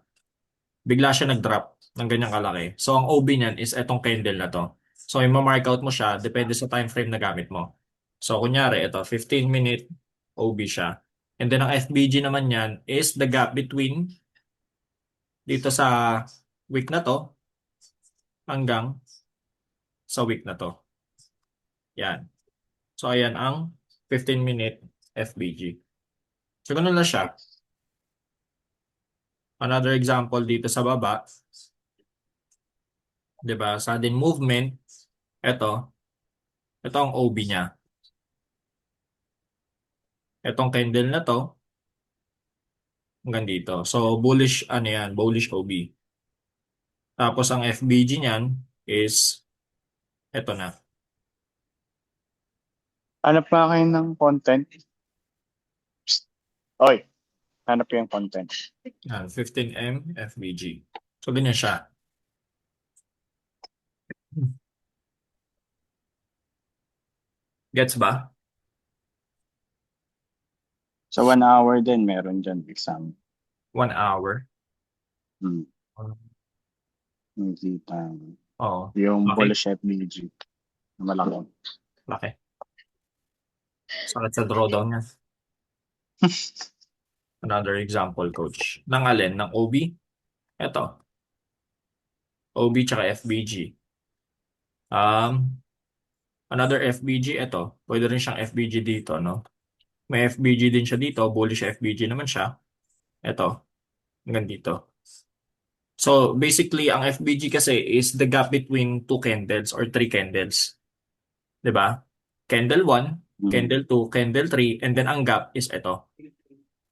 Bigla siya nag-drop ng ganyang kalaki. So, ang OB niyan is etong candle na to. So, yung ma-mark out mo siya, depende sa time frame na gamit mo. So, kunyari, ito, 15-minute OB siya. And then, ang FBG naman yan is the gap between dito sa week na to hanggang sa week na to. Yan. So, ayan ang 15-minute FBG. So, ganun lang siya. Another example dito sa baba. Diba? Sudden movement. Ito ang OB niya. Etong candle na to, hanggang dito. So, bullish, ano yan, bullish OB. Tapos, ang FBG niyan is, eto na. Hanap nga kayo ng content. Psst. Oy, hanap yung content. Yan, 15M FBG. So, ganyan siya. Gets ba? Sa 1 hour din, meron dyan exam. 1 hour. Hmm. Nakita. Oo. Yung Okay. bullish FBG. Na malaki. Laki. Sakit sa drawdown niya. Another example, coach. Ng alin? Ng OB? Ito. OB tsaka FBG. Another FBG, ito. Pwede rin siyang FBG dito, no? May FBG din siya dito. Bullish FBG naman siya. Ito. Hanggang dito. So, basically, ang FBG kasi is the gap between two candles or three candles. 'Di ba? Candle 1, candle 2, candle 3, and then ang gap is ito.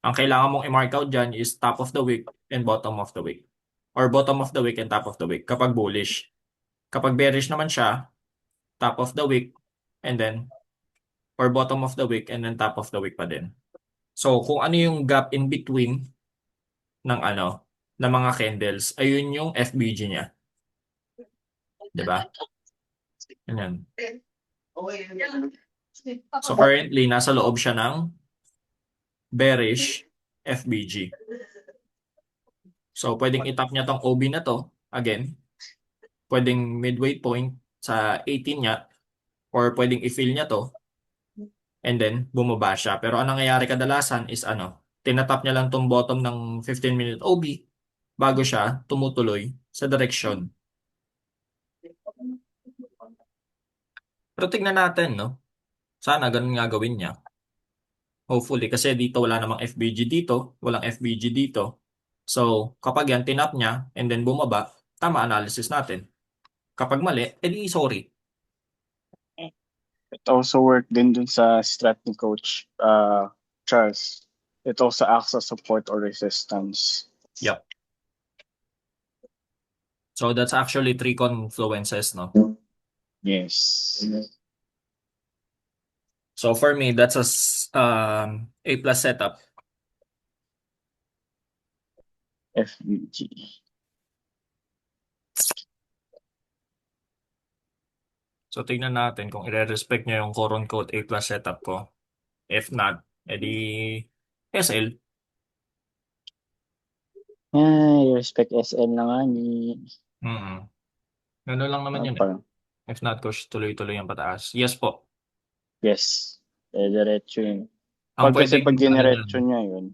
Ang kailangan mong i-mark out dyan is top of the wick and bottom of the wick. Or bottom of the wick and top of the wick kapag bullish. Kapag bearish naman siya, top of the wick and then or bottom of the wick and then top of the wick pa din. So, kung ano yung gap in between ng ng mga candles, ayun yung FBG niya. 'Di ba? Ganyan. So, currently, nasa loob siya ng bearish FBG. So, pwedeng itap niya tong OB na to. Again, pwedeng midway point sa 18 niya or pwedeng i-fill niya to and then bumaba siya. Pero ang nangyayari kadalasan is tinatap niya lang tong bottom ng 15-minute OB bago siya tumutuloy sa direksyon. Pero tignan natin, no? Sana ganun nga gawin niya. Hopefully, kasi dito wala namang FBG dito, walang FBG dito. So, kapag yan tinap niya and then bumaba, tama analysis natin. Kapag mali, edi sorry. It also work din dun sa strat ni Coach Charles. It also acts as support or resistance. Yep. So, that's actually three confluences, no? Yes. So, for me, that's A+ setup. FBG. So, tignan natin kung i-respect niya yung quote-unquote A+ setup ko. If not, edi SL. Ay, respect SL na nga ni. Gano'n lang naman yun eh. Parang, If not, coach, tuloy-tuloy ang pataas. Yes po. yes. Diretso yun. Ang Pag kasi pwedeng, pag diretso niya yun,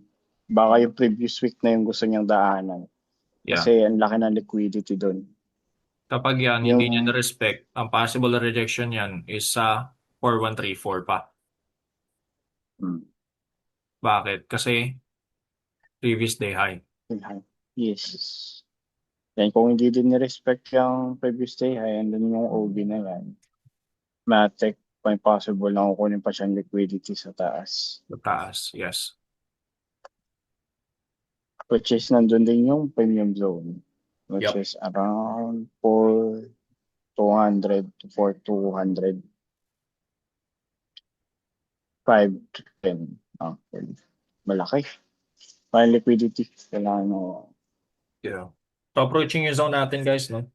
baka yung previous week na yung gusto niyang daanan. yeah. Kasi ang laki ng liquidity doon. Kapag yan, Yung- hindi niya na-respect, ang possible rejection yan is sa 4134 pa. Hmm. Bakit? Kasi previous day high. Yes. Then kung hindi din ni-respect yung previous day high, and then yung OB na yan, matek, may possible na kukunin pa siyang liquidity sa taas. Sa taas, yes. Which is nandun din yung premium zone. Which Yup. is around 4,200 to 4,200. 5 to 10. Okay. Malaki. May liquidity. Kailangan mo. Yeah. So, approaching yung zone natin, guys, no?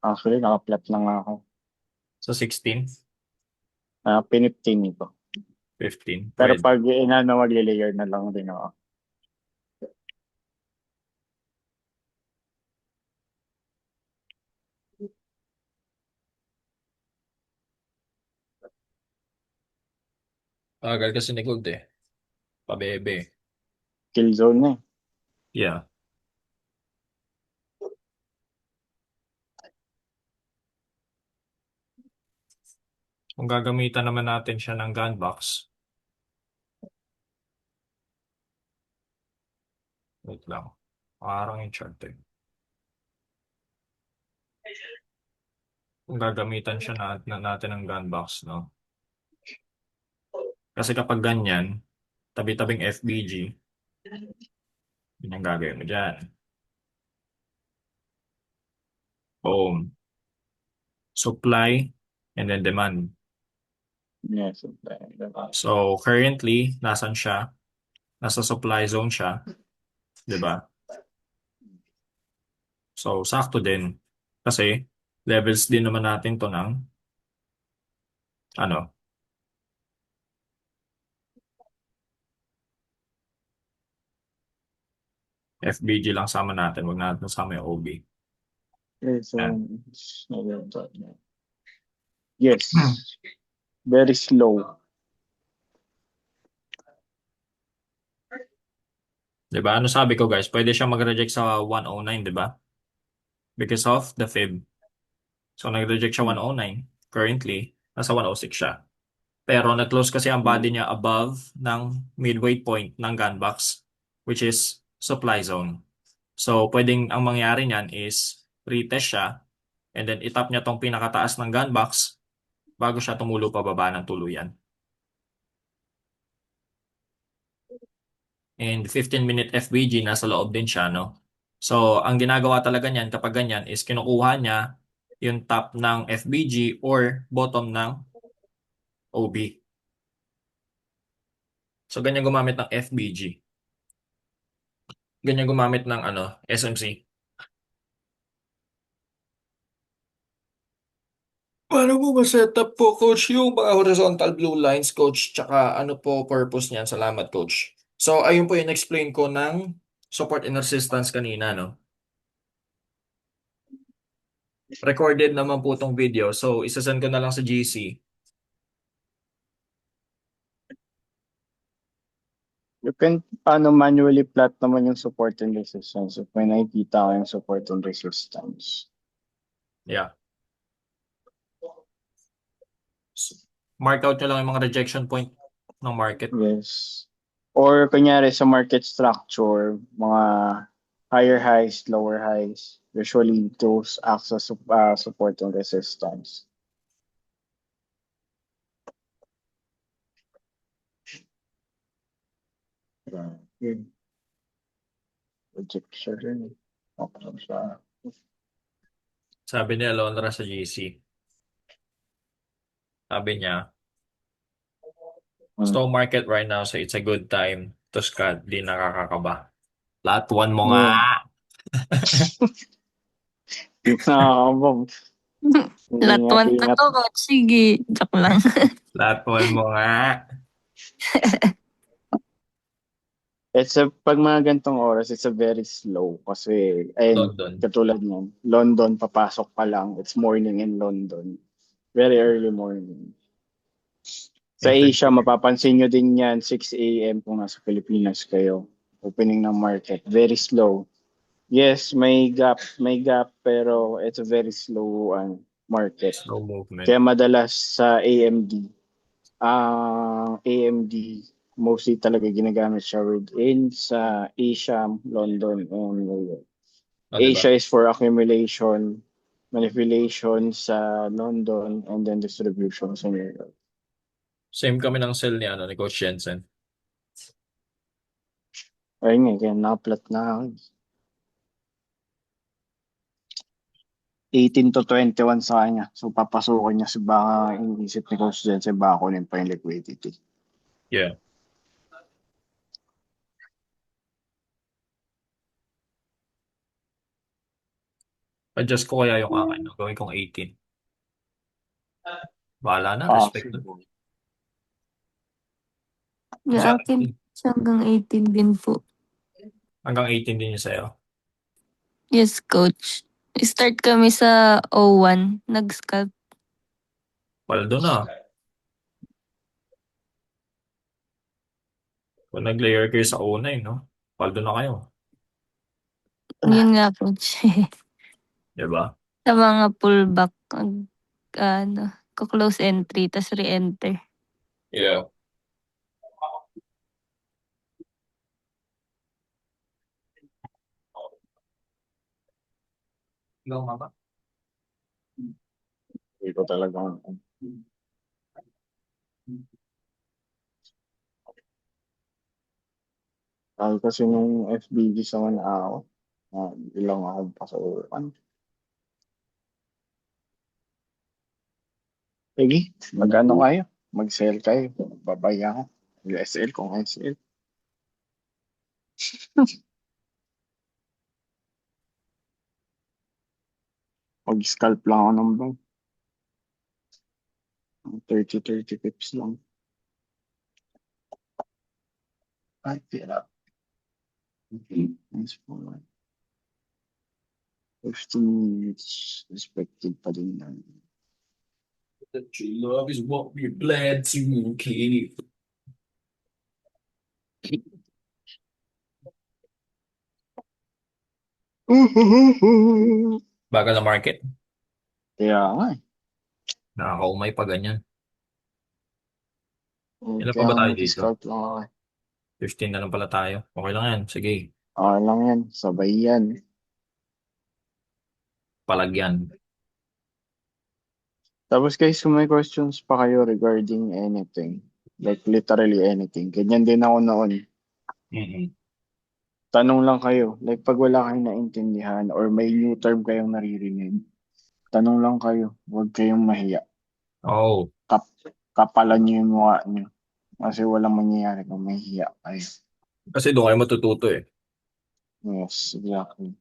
Actually, naka-flat na nga ako. Sa 16, Piniptin ito. 15. Pero Pwede. pag mag-layer na lang din ako. Tagal kasi ni Gold eh. Pabebe. Kill zone na eh. Yeah. Kung gagamitan naman natin siya ng gun box. Wait lang. Parang yung chart eh. Kung gagamitan siya natin ng gun box, no? Kasi kapag ganyan, tabi-tabing FBG, yun ang gagawin mo dyan. Boom. Supply and then demand. Yes. So, currently, nasan siya? Nasa supply zone siya, di ba? So, sakto din. Kasi, levels din naman natin to ng, ano, FBG lang sama natin. Huwag natin sama yung OB. Okay, so, Yan. yes, very slow. Di ba? Ano sabi ko guys? Pwede siya mag-reject sa 109, di ba? Because of the fib. So, nag-reject siya 109. Currently, nasa 106 siya. Pero nag-close kasi ang body niya above ng midway point ng gun box, which is supply zone. So, pwedeng ang mangyari niyan is retest siya and then itap niya tong pinakataas ng gun box bago siya tumulo pababa ng tuluyan. And 15-minute FBG, nasa loob din siya, no? So, ang ginagawa talaga niyan kapag ganyan is kinukuha niya yung top ng FBG or bottom ng OB. So, ganyan gumamit ng FBG. Ganyan gumamit ng SMC. Paano mo ma-setup po, Coach, yung mga horizontal blue lines, Coach? Tsaka ano po purpose niyan? Salamat, Coach. So, ayun po yung explain ko ng support and resistance kanina, no? Recorded naman po tong video. So, isasend ko na lang sa GC. You can manually plot naman yung support and resistance. So, may nakikita ko yung support and resistance. Yeah. So, mark out nyo lang yung mga rejection point ng market. Yes. Or kunyari sa market structure, mga higher highs, lower highs, usually those acts as support and resistance. Rejection. Okay, siya. Sabi ni Alondra sa GC. Sabi niya, stock market right now, so it's a good time to scalp. Di nakakakaba. Latuan mo nga. Nakakabang. Latuan pa Ingat-ingat. to, Coach. Sige, joke lang. Latuan mo nga. Pag mga gantong oras, it's a very slow kasi, ayun, London. katulad niyan, London, papasok pa lang, it's morning in London. Very early morning. Sa Asia, mapapansin nyo din yan, 6 a.m. kung nasa Pilipinas kayo. Opening ng market, very slow. Yes, may gap, pero it's a very slow market. Slow movement. Kaya madalas sa AMD, AMD, mostly talaga ginagamit siya within sa Asia, London, and New York. Oh, diba? Asia is for accumulation, manipulation sa London, and then distribution sa New York. Same kami ng sell ni Coach Jensen. Ayun nga, kaya na-plot na ako. 18 to 21 sa kanya. So, papasukin niya baka inisip ni Coach Jensen, baka kunin pa yung liquidity. Yeah. Adjust ko kaya yung akin. Gawin kong 18. Bahala na, respect na. Yung akin, hanggang 18 din po. Hanggang 18 din yung sa'yo. Yes, Coach. Start kami sa 01. Nag-scalp. Paldo na. Kung nag-layer kayo sa 09, no? Paldo na kayo. Yun nga, Coach. Diba? Sa mga pullback, close entry, tas re-enter. Yeah. Ikaw nga ba? Hindi ko talaga. Kasi nung FBG sa ako, ilang akong pasukan. Sige, mag-ano kayo? Mag-sell kayo. Babay ako. USL kung SL. Mag-scalp lang ako ng bang. 30 pips lang. Ay, tira. Nice po. 15 minutes. Expected pa din na. The true love is what we're glad to keep. Bagal na market. Kaya nga eh. Nakakaumay pa ganyan. Ilan pa Kaya ba tayo dito? mag-scout lang ako eh. 15 na lang pala tayo. Okay lang yan. Sige, Okay lang yan. Sabay yan. palagyan. Tapos guys, kung may questions pa kayo regarding anything, like literally anything, ganyan din ako noon. Mm-mm. Tanong lang kayo. Like pag wala kayong naintindihan or may new term kayong naririnig, tanong lang kayo. Huwag kayong mahiya. Oh, Kapalan nyo yung mukha nyo. Kasi walang mangyayari kung may hiya kayo. kasi doon kayo matututo eh. Yes, exactly.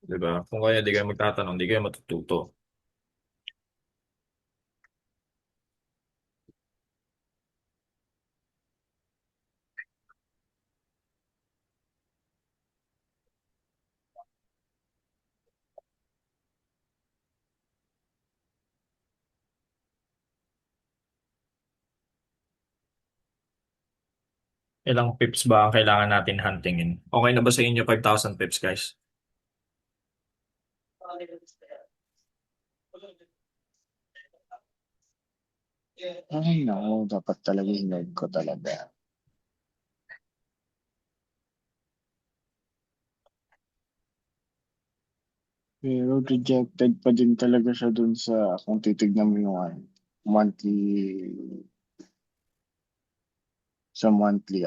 Diba? Kung kaya di kayo magtatanong, di kayo matututo. Ilang pips ba ang kailangan natin huntingin? Okay na ba sa inyo 5,000 pips, guys? Ay, no, dapat talaga hinag ko talaga. Pero rejected pa din talaga siya dun sa, kung titignan mo yung monthly, sa monthly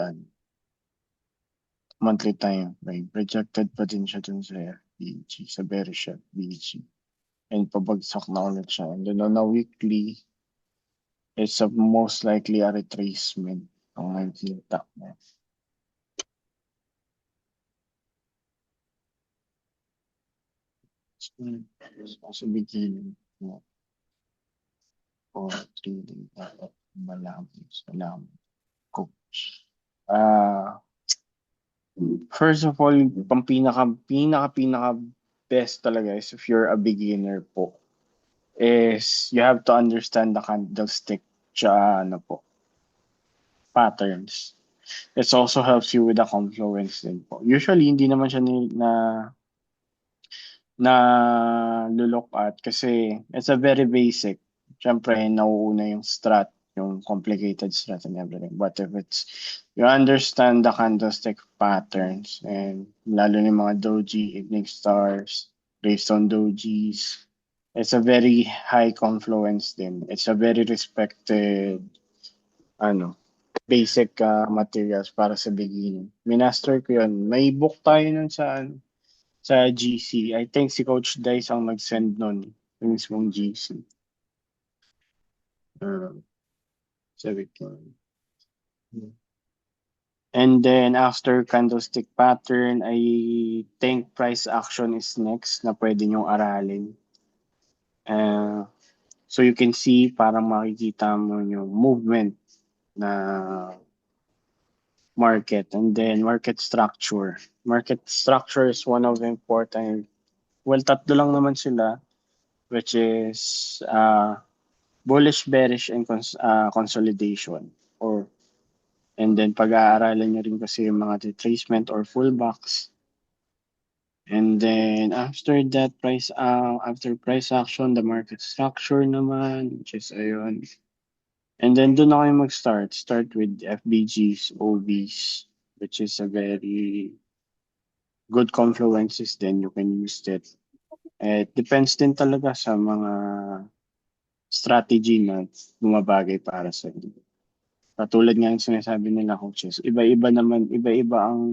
time frame. Rejected pa din siya dun sa FBG, sa very short FBG. And pabagsak na ulit siya. And then on a weekly, it's a most likely a retracement ang nakikita mo. So, beginning mo. Or trading dapat malaman. Salamat, coach. First of all, pang pinaka best talaga is if you're a beginner po, is you have to understand the candlestick ano po, patterns. It also helps you with the confluence din po. Usually, hindi naman siya na look at kasi it's a very basic. Siyempre, nauuna yung strat, yung complicated strat and everything. But if you understand the candlestick patterns and lalo na yung mga doji, evening stars, gravestone dojis, it's a very high confluence din. It's a very respected, basic materials para sa beginning. Minaster ko yun. May book tayo nun sa GC. I think si Coach Dice ang nag-send nun. Yung mismong GC. Sabi ko. And then after candlestick pattern, I think price action is next na pwede nyong aralin. So you can see, parang makikita mo yung movement na market. And then market structure. Market structure is one of the important. Well, tatlo lang naman sila, which is bullish, bearish, and consolidation. And then pag-aaralan nyo rin kasi yung mga retracement or pullbacks. And then after that, after price action, the market structure naman, which is ayun. And then doon na kayo mag-start. Start with FBGs, OVs, which is a very good confluences. Then you can use that. It depends din talaga sa mga strategy na bumabagay para sa inyo. Katulad nga yung sinasabi nila coaches, iba-iba ang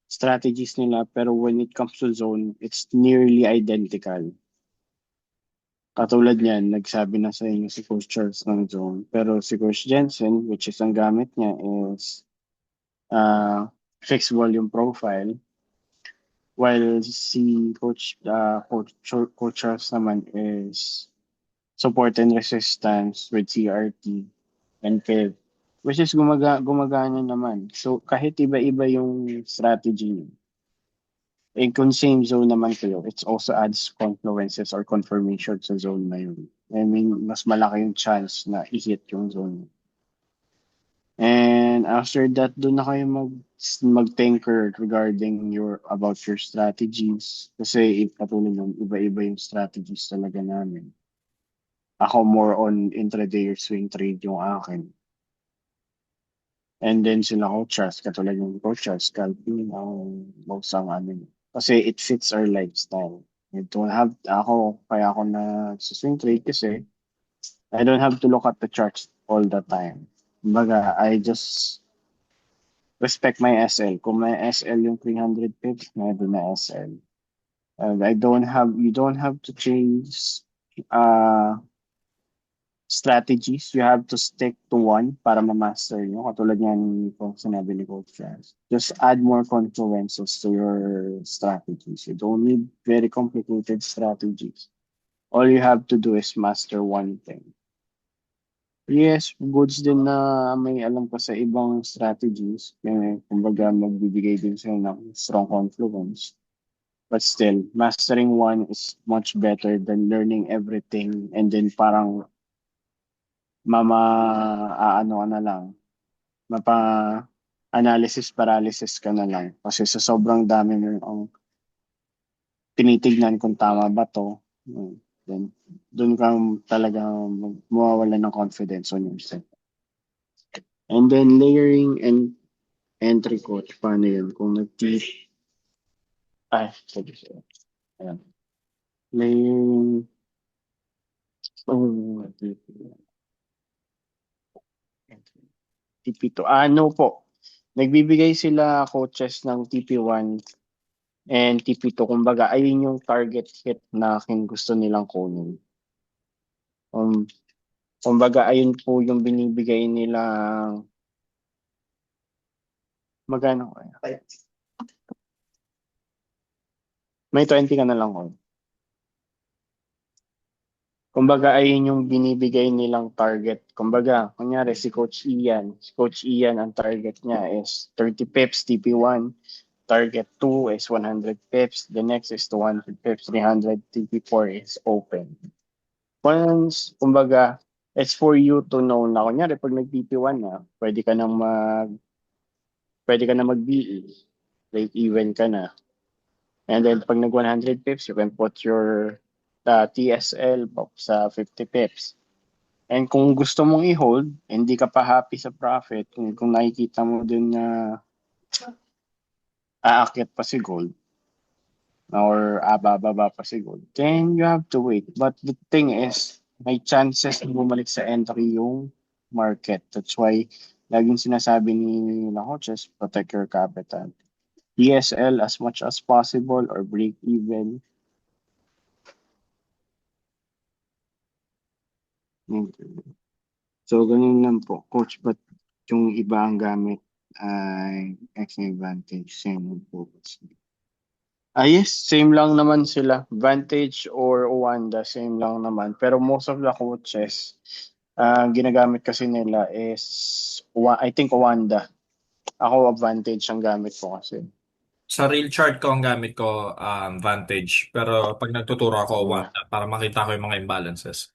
strategies nila, pero when it comes to zone, it's nearly identical. Katulad niyan, nagsabi na sa inyo si Coach Charles ng zone, pero si Coach Jensen, which is ang gamit niya is fixed volume profile, while si Coach Charles naman is support and resistance with CRT and PEV, which is gumagana naman. So kahit iba-iba yung strategy niyo, kung same zone naman kayo, it also adds confluences or confirmation sa zone na yun. I mean, mas malaki yung chance na i-hit yung zone. And after that, doon na kayo mag-tinker regarding about your strategies. Kasi katulad ng iba-iba yung strategies talaga namin. Ako more on intraday or swing trade yung akin. And then sila coaches, katulad yung coaches, scalping ang most ang amin. Kasi it fits our lifestyle. Kaya ako na sa swing trade kasi I don't have to look at the charts all the time. Kumbaga, I just respect my SL. Kung may SL yung 300 pips, may doon na SL. And you don't have to change strategies. You have to stick to one para ma-master nyo. Katulad nga kung sinabi ni Coach Franz. Just add more confluences to your strategies. You don't need very complicated strategies. All you have to do is master one thing. Yes, goods din na may alam ka sa ibang strategies. Kumbaga, magbibigay din sa'yo ng strong confluence. But still, mastering one is much better than learning everything and then parang analysis paralysis ka na lang. Kasi sa sobrang dami mo ang tinitignan kung tama ba to. Then, doon ka talaga mawawala ng confidence on yourself. And then, layering and entry coach, paano yun? Kung sorry. Ayan. Layering, TP2. No po. Nagbibigay sila coaches ng TP1 and TP2. Kumbaga, ayun yung target hit na gusto nilang kunin. Kumbaga, ayun po yung binibigay nila. Magano kaya? May 20 ka na lang ko. Kumbaga, ayun yung binibigay nilang target. Kumbaga, kunyari si Coach Ian. Si Coach Ian, ang target niya is 30 pips, TP1. Target 2 is 100 pips. The next is 200 pips. 300, TP4 is open. Once, kumbaga, it's for you to know na, kunyari, pag nag-TP1 na, pwede ka na mag-BE. Break even ka na. And then, pag nag-100 pips, you can put your TSL sa 50 pips. And kung gusto mong i-hold, hindi ka pa happy sa profit, kung nakikita mo din na aakyat pa si gold, or bababa pa si gold, then you have to wait. But the thing is, may chances na bumalik sa entry yung market. That's why, laging sinasabi ni coaches, protect your capital. TSL as much as possible or break even. So, ganun lang po, coach. But yung iba ang gamit ay X-Advantage, same po. Yes, same lang naman sila. Vantage or Wanda, same lang naman. Pero most of the coaches, ginagamit kasi nila is, I think Wanda. Ako, Vantage ang gamit ko kasi. Sa real chart ko ang gamit ko Vantage. Pero pag nagtuturo ako Wanda para makita ko yung mga imbalances.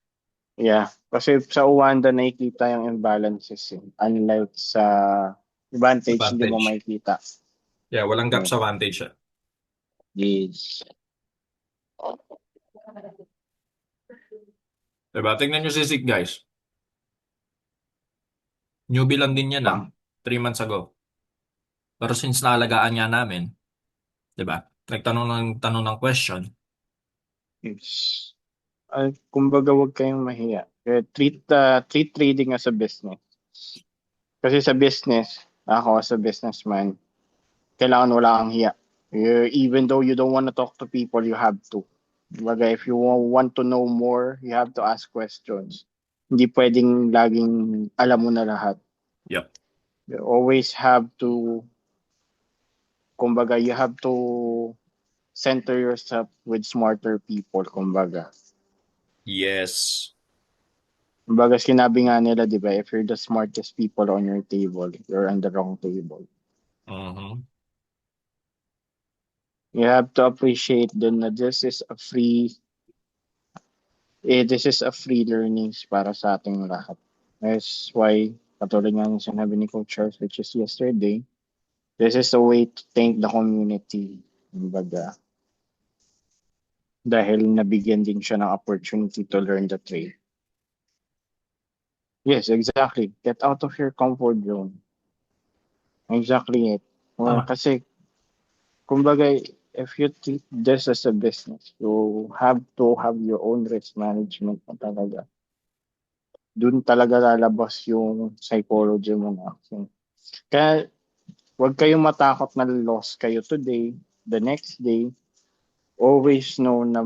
Yeah, kasi sa Wanda nakikita yung imbalances. Unlike sa Vantage, hindi mo makikita. Yeah, walang gap sa Vantage. Yes. Diba? Tingnan nyo si Zeke, guys. Newbie lang din yan 3 months ago. Pero since naalagaan nga namin, diba? Nagtanong ng question. Yes. Kumbaga, wag kayong mahiya. Treat trading as a business. Kasi sa business, ako as a businessman, kailangan wala kang hiya. Even though you don't want to talk to people, you have to. Kumbaga, if you want to know more, you have to ask questions. Hindi pwedeng laging alam mo na lahat. Yep. You always have to, kumbaga, you have to center yourself with smarter people, kumbaga. Yes. Kumbaga, sinabi nga nila, di ba, if you're the smartest people on your table, you're on the wrong table. Mhm. You have to appreciate then na this is a free learnings para sa ating lahat. That's why, katulad nga ng sinabi ni Coach Charles, which is yesterday, this is a way to thank the community. Kumbaga, dahil nabigyan din siya ng opportunity to learn the trade. Yes, exactly. Get out of your comfort zone. Exactly it. Tama. Kasi, kumbaga, if you treat this as a business, you have to have your own risk management na talaga. Doon talaga lalabas yung psychology mo na. Kaya, huwag kayong matakot na loss kayo today, the next day. Always know na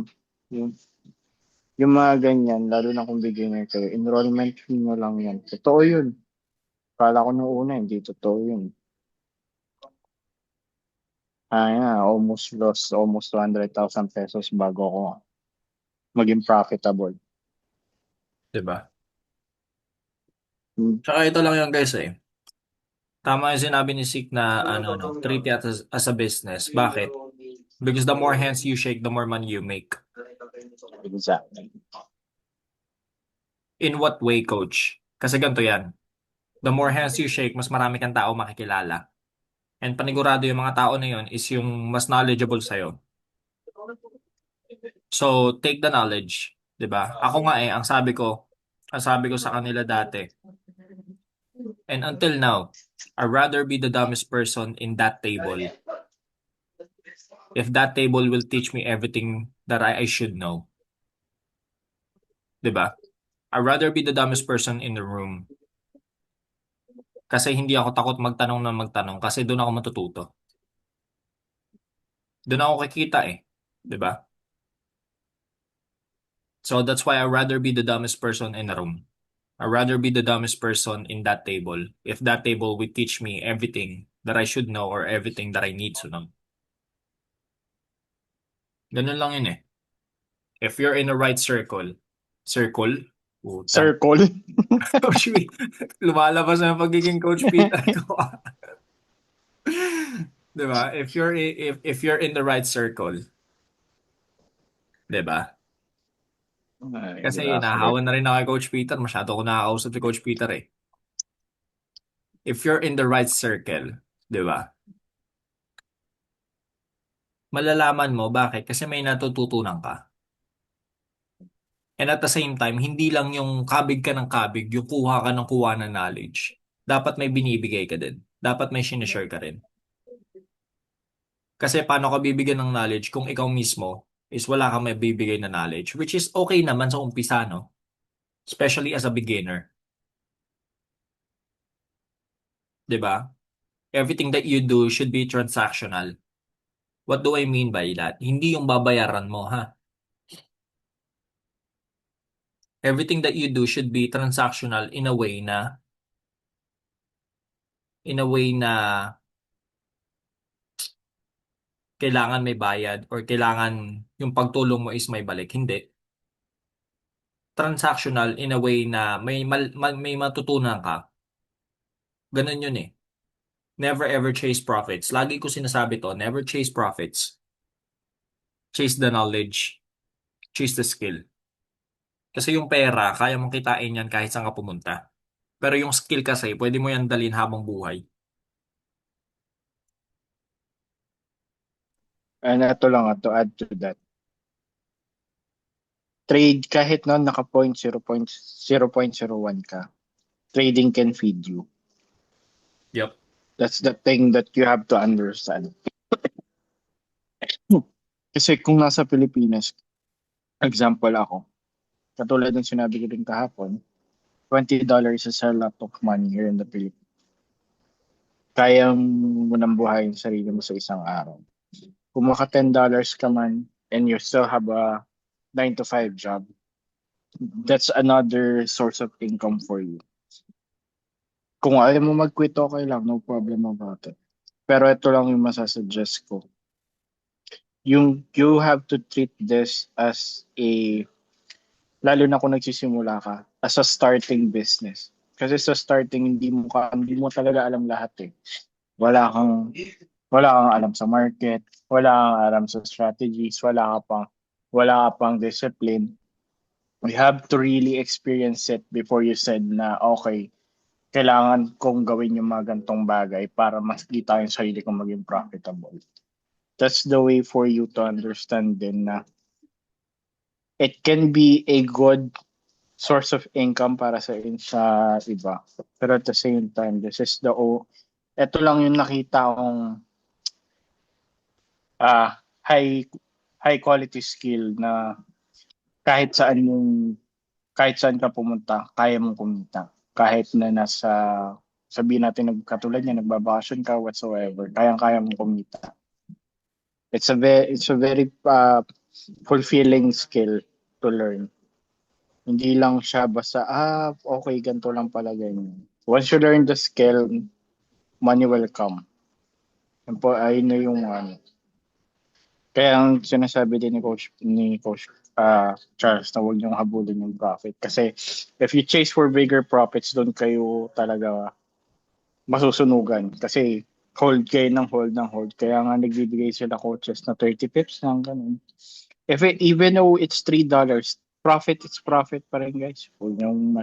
yung mga ganyan, lalo na kung beginner kayo, enrollment fee nyo lang yan. Totoo yun. Kala ko nung una, hindi totoo yun. Almost lost almost 200,000 pesos bago ako maging profitable. Diba? Hmm. Tsaka ito lang yan guys eh. Tama yung sinabi ni Sik na treat it as a business. Bakit? Because the more hands you shake, the more money you make. Exactly. In what way, coach? Kasi ganito yan. The more hands you shake, mas marami kang tao makikilala. And panigurado yung mga tao na yun is yung mas knowledgeable sa'yo. So, take the knowledge. 'Di ba? Ako nga ang sabi ko sa kanila dati, and until now, I'd rather be the dumbest person in that table if that table will teach me everything that I should know. 'Di ba? I'd rather be the dumbest person in the room. Kasi hindi ako takot magtanong kasi doon ako matututo. Doon ako kikita 'di ba? So that's why I'd rather be the dumbest person in the room. I'd rather be the dumbest person in that table if that table will teach me everything that I should know or everything that I need to know. Ganun lang yun eh. If you're in the right circle, puta. Circle? Coach P, lumalabas na yung pagiging Coach Peter ko. Diba? If you're in the right circle, diba? Kasi nahahawan na rin ako kay Coach Peter. Masyado ko nakakausap si Coach Peter eh. If you're in the right circle, diba? Malalaman mo bakit? Kasi may natututunan ka. And at the same time, hindi lang yung kabig ka ng kabig, yung kuha ka ng kuha ng knowledge. Dapat may binibigay ka din. Dapat may sinishare ka rin. Kasi paano ka bibigyan ng knowledge kung ikaw mismo is wala kang may bibigay na knowledge, which is okay naman sa umpisa, no? Especially as a beginner. 'Di ba? Everything that you do should be transactional. What do I mean by that? Hindi yung babayaran mo, ha? Everything that you do should be transactional in a way na kailangan may bayad or kailangan yung pagtulong mo is may balik. Hindi. Transactional in a way na may matutunan ka. Ganun yun eh. Never ever chase profits. Lagi ko sinasabi to, never chase profits. Chase the knowledge. Chase the skill. Kasi yung pera, kaya mong kitain yan kahit saan ka pumunta. Pero yung skill kasi, pwede mo yan dalhin habang buhay. And ito lang to add to that. Trade kahit noon naka 0.01 ka. Trading can feed you. Yep. That's the thing that you have to understand. Kasi kung nasa Pilipinas, example ako, katulad ng sinabi ko rin kahapon, $20 is a lot of money here in the Philippines. kaya mo nang buhayin yung sarili mo sa isang araw. Kung maka $10 ka man and you still have a 9 to 5 job, that's another source of income for you. Kung ayaw mo mag-quit, okay lang, no problem about it. Pero ito lang yung masasuggest ko. You have to treat this as lalo na kung nagsisimula ka, as a starting business. Kasi sa starting, hindi mo talaga alam lahat eh. Wala kang, wala kang alam sa market, wala kang alam sa strategies, wala ka pang discipline. We have to really experience it before you said na, okay, kailangan kong gawin yung mga gantong bagay para mas kita yung sarili kong maging profitable. That's the way for you to understand din na it can be a good source of income para sa iba. Pero at the same time, ito lang yung nakita kong high quality skill na kahit saan ka pumunta, kaya mong kumita. Kahit na sabihin natin katulad niya, nagbabakasyon ka, whatsoever, kayang-kaya mong kumita. It's a very fulfilling skill to learn. Hindi lang siya basta, okay, ganito lang pala ganyan. Once you learn the skill, money will come. Ayun na yung Kaya ang sinasabi din ni Coach Charles na huwag niyong habulin yung profit. Kasi if you chase for bigger profits, doon kayo talaga masusunugan. Kasi hold kayo ng hold ng hold. Kaya nga nagbibigay sila coaches na 30 pips lang ganun. Even though it's $3, profit is profit pa rin guys. Huwag niyong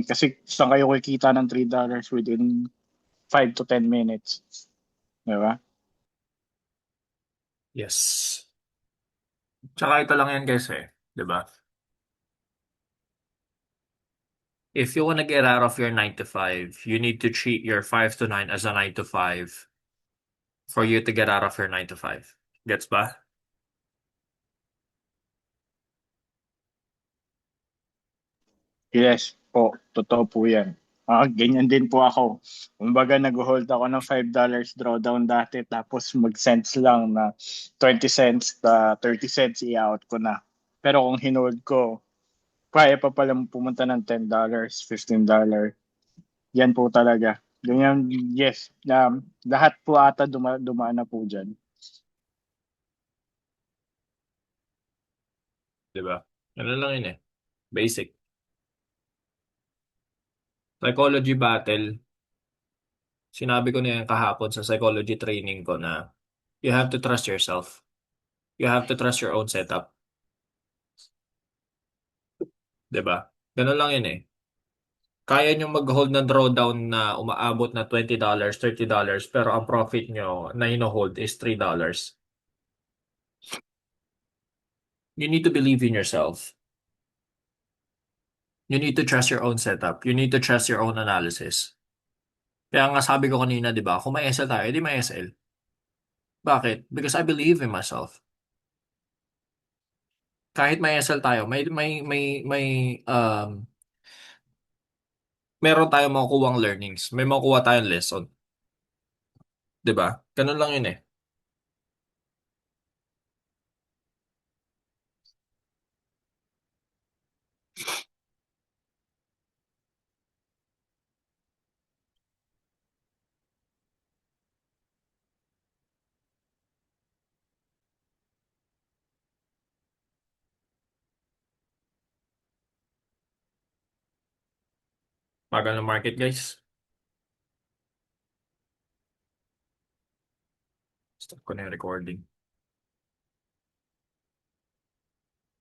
kasi saan kayo kikita ng $3 within 5 to 10 minutes. Diba? Yes. Tsaka ito lang yan guys di ba? If you wanna get out of your 9 to 5, you need to treat your 5 to 9 as a 9 to 5 for you to get out of your 9 to 5. Gets ba? Yes po, totoo po yan. Ganyan din po ako. Kumbaga nag-hold ako ng $5 drawdown dati tapos mag-cents lang na 20 cents, 30 cents i-out ko na. Pero kung hinold ko, kaya pa pala pumunta ng $10, $15. Yan po talaga. Ganyan, yes. Lahat po ata dumaan na po dyan. Diba? Ano lang yun Basic. Psychology battle. Sinabi ko na yan kahapon sa psychology training ko na you have to trust yourself. You have to trust your own setup. Diba? Ganun lang yun Kaya nyo mag-hold ng drawdown na umaabot na $20, $30, pero ang profit nyo na hino-hold is $3. You need to believe in yourself. You need to trust your own setup. You need to trust your own analysis. Kaya nga sabi ko kanina, di ba, kung may SL tayo, di may SL. Bakit? Because I believe in myself. Kahit may SL tayo, meron tayong makukuhang learnings. May makukuha tayong lesson. Di ba? Ganun lang yun Pagal ng market, guys. Stop ko na yung recording.